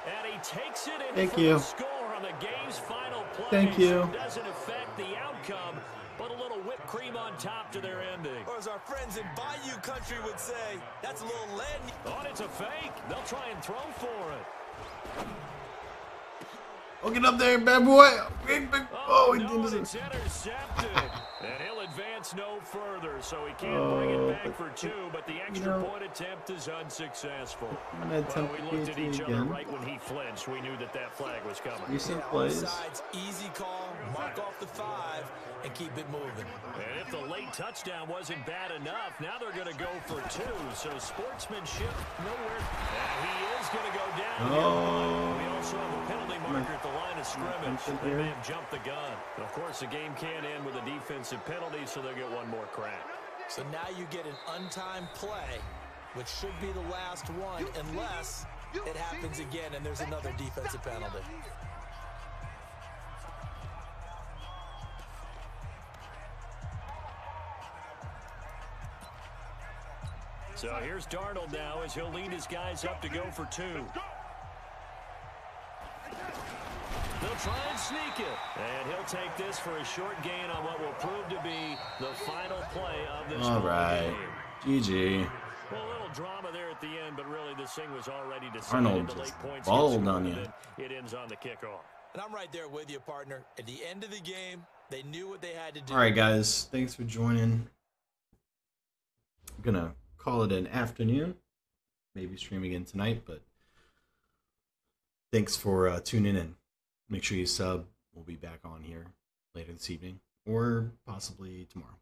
And he takes it in for the score on the game's final play. Thank you. So it doesn't affect the outcome, but a little whipped cream on top to their ending. Or as our friends in Bayou Country would say, that's a little lead. Thought it's a fake. They'll try and throw for it. Oh, get up there, bad boy. Oh, he no, didn't. it's intercepted. And he'll advance no further, so he can't bring it back for two, but the extra point attempt is unsuccessful. Well, we looked at each other right when he flinched. We knew that flag was coming. Recent plays. Offsides, easy call, mark off the 5, and keep it moving. And if the late touchdown wasn't bad enough, now they're going to go for 2. So sportsmanship nowhere. And he is going to go down. Oh. We also have a penalty marker at the line of scrimmage. They may have jumped the gun. Of course, the game can't end with a defensive penalty, so they'll get one more crack. So now you get an untimed play, which should be the last one, unless it happens again and there's another defensive penalty. So here's Darnold now as he'll lead his guys up to go for 2. They'll try and sneak it. And he'll take this for a short gain on what will prove to be the final play of this All right. game. GG. Well, a little drama there at the end, but really this thing was already decided. Arnold The late just points balled on you. It ends on the kickoff. And I'm right there with you, partner. At the end of the game, they knew what they had to do. All right, guys. Thanks for joining. I'm going to call it an afternoon. Maybe stream again tonight, but thanks for tuning in. Make sure you sub. We'll be back on here later this evening or possibly tomorrow.